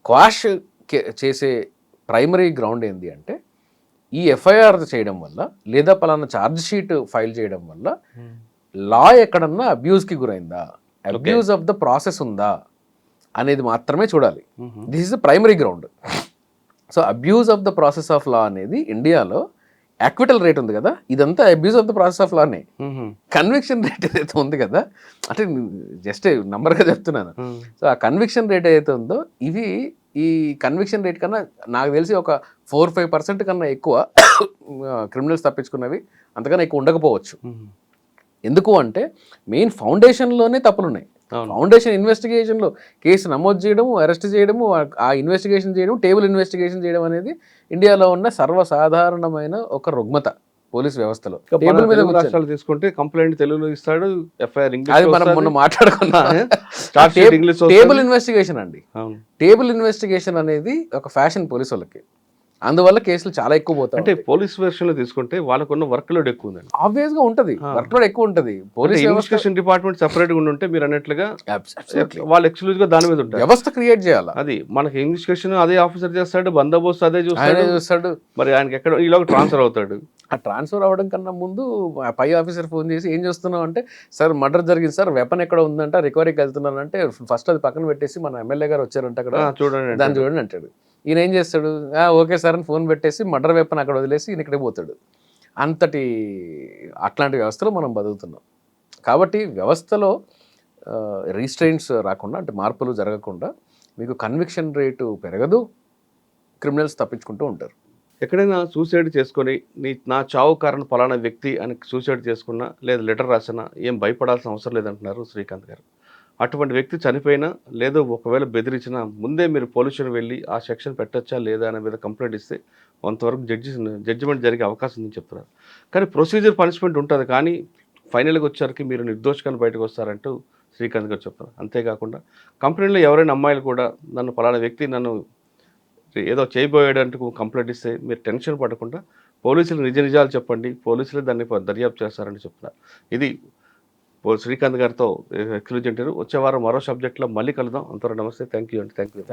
Speaker 3: క్వాష్ చేసే ప్రైమరీ గ్రౌండ్ ఏంటి అంటే ఈ ఎఫ్ఐఆర్ చేయడం వల్ల లేదా పలానా ఛార్జ్ షీట్ ఫైల్ చేయడం వల్ల లా ఎక్కడన్నా అబ్యూజ్కి గురైందా, అబ్యూజ్ ఆఫ్ ద ప్రాసెస్ ఉందా అనేది మాత్రమే చూడాలి. This is the primary ground. So abuse of the process of law అనేది ఇండియాలో యాక్విటల్ రేట్ ఉంది కదా, ఇదంతా abuse of the process of లానే. కన్విక్షన్ రేట్ ఏదైతే ఉంది కదా, అంటే జస్ట్ నంబర్గా చెప్తున్నాను. సో ఆ కన్విక్షన్ రేట్ ఏదైతే ఉందో ఇవి ఈ కన్విక్షన్ రేట్ కన్నా నాకు తెలిసి ఒక 4-5% కన్నా ఎక్కువ క్రిమినల్స్ తప్పించుకున్నవి అంతకన్నా ఎక్కువ ఉండకపోవచ్చు. ఎందుకు అంటే మెయిన్ ఫౌండేషన్లోనే తప్పులున్నాయి. ఫౌండేషన్ ఇన్వెస్టిగేషన్లో కేసు నమోదు చేయడము, అరెస్ట్ చేయడము, ఆ ఇన్వెస్టిగేషన్ చేయడం, టేబుల్ ఇన్వెస్టిగేషన్ చేయడం అనేది ఇండియాలో ఉన్న సర్వసాధారణమైన ఒక రుగ్మత పోలీస్ వ్యవస్థలో. టేబుల్ మీద
Speaker 2: రాష్ట్రాలు తీసుకుంటే కంప్లైంట్ తెలుగులో ఇస్తాడు, ఎఫ్ఐఆర్
Speaker 3: అది మనం మొన్న మాట్లాడుకున్నా. టేబుల్ ఇన్వెస్టిగేషన్ అండి, టేబుల్ ఇన్వెస్టిగేషన్ అనేది ఒక ఫ్యాషన్ పోలీసు వాళ్ళకి. అందువల్ల కేసులు చాలా ఎక్కువ పోతాయి.
Speaker 2: అంటే పోలీస్ వెర్షన్లో తీసుకుంటే వాళ్ళకున్న వర్క్ లోడ్ ఎక్కువ ఉందండి.
Speaker 3: ఆబ్వియస్ గా ఉంటుంది, వర్క్ లోడ్ ఎక్కువ ఉంటుంది. పోలీస్
Speaker 2: ఇన్వెస్టిగేషన్ డిపార్ట్మెంట్ సెపరేట్ గా ఉంటే మీరు అన్నట్లుగా వాళ్ళు ఎక్స్క్లూజివ్ గా దాని మీద ఉంటారు.
Speaker 3: వ్యవస్థ క్రియేట్ చేయాలి.
Speaker 2: అది మనకి ఇన్వెస్టిగేషన్ అదే ఆఫీసర్ చేస్తాడు, బందోబస్తు అదే చూస్తాడు. మరి ఆయనకి ఎక్కడ ఈలోగా ట్రాన్స్ఫర్ అవుతాడు.
Speaker 3: ఆ ట్రాన్స్ఫర్ అవ్వడం కన్నా ముందు పై ఆఫీసర్ ఫోన్ చేసి ఏం చేస్తున్నావు అంటే, సార్ మర్డర్ జరిగింది సార్, వెపన్ ఎక్కడ ఉందంట, రికవరీకి వెళ్తున్నాను అంటే ఫస్ట్ అది పక్కన పెట్టేసి మన ఎమ్మెల్యే గారు వచ్చారంట అక్కడ చూడండి, దాన్ని చూడండి అంటాడు. ఈయన ఏం చేస్తాడు, ఓకే సార్ అని ఫోన్ పెట్టేసి మర్డర్ వెపన్ అక్కడ వదిలేసి ఈయన ఇక్కడే పోతాడు. అట్లాంటి వ్యవస్థలో మనం బతుకుతున్నాం. కాబట్టి వ్యవస్థలో రీస్ట్రెయింట్స్ రాకుండా, అంటే మార్పులు జరగకుండా మీకు కన్విక్షన్ రేటు పెరగదు, క్రిమినల్స్ తప్పించుకుంటూ ఉంటారు.
Speaker 2: ఎక్కడైనా సూసైడ్ చేసుకొని నా చావు కారణం పలానా వ్యక్తి అని సూసైడ్ చేసుకున్నా లేదా లెటర్ రాసినా ఏం భయపడాల్సిన అవసరం లేదంటున్నారు శ్రీకాంత్ గారు. అటువంటి వ్యక్తి చనిపోయినా లేదు ఒకవేళ బెదిరించినా ముందే మీరు పోలీసులు వెళ్ళి ఆ సెక్షన్ పెట్టచ్చా లేదా అనే మీద కంప్లైంట్ ఇస్తే కొంతవరకు జడ్జిమెంట్ జరిగే అవకాశం ఉందని చెప్తున్నారు. కానీ ప్రొసీజర్ పనిష్మెంట్ ఉంటుంది, కానీ ఫైనల్గా వచ్చేసరికి మీరు నిర్దోషిగానే బయటకు వస్తారంటూ శ్రీకాంత్ గారు చెప్తున్నారు. అంతేకాకుండా కంపెనీలో ఎవరైనా అమ్మాయిలు కూడా నన్ను పలానా వ్యక్తి నన్ను ఏదో చేయబోయేటందుకు కంప్లైంట్ ఇస్తే మీరు టెన్షన్ పడకుండా పోలీసులు నిజాలు చెప్పండి, పోలీసులు దాన్ని దర్యాప్తు చేస్తారని చెప్తున్నారు. ఇది శ్రీకాంత్ గారితో ఎక్స్క్లూజివ్ ఇంటర్వ్యూ. వచ్చే వారం మరో సబ్జెక్ట్లో మళ్ళీ కలుద్దాం. అంతవరకు నమస్తే, థ్యాంక్ యూ అండి. Thank you.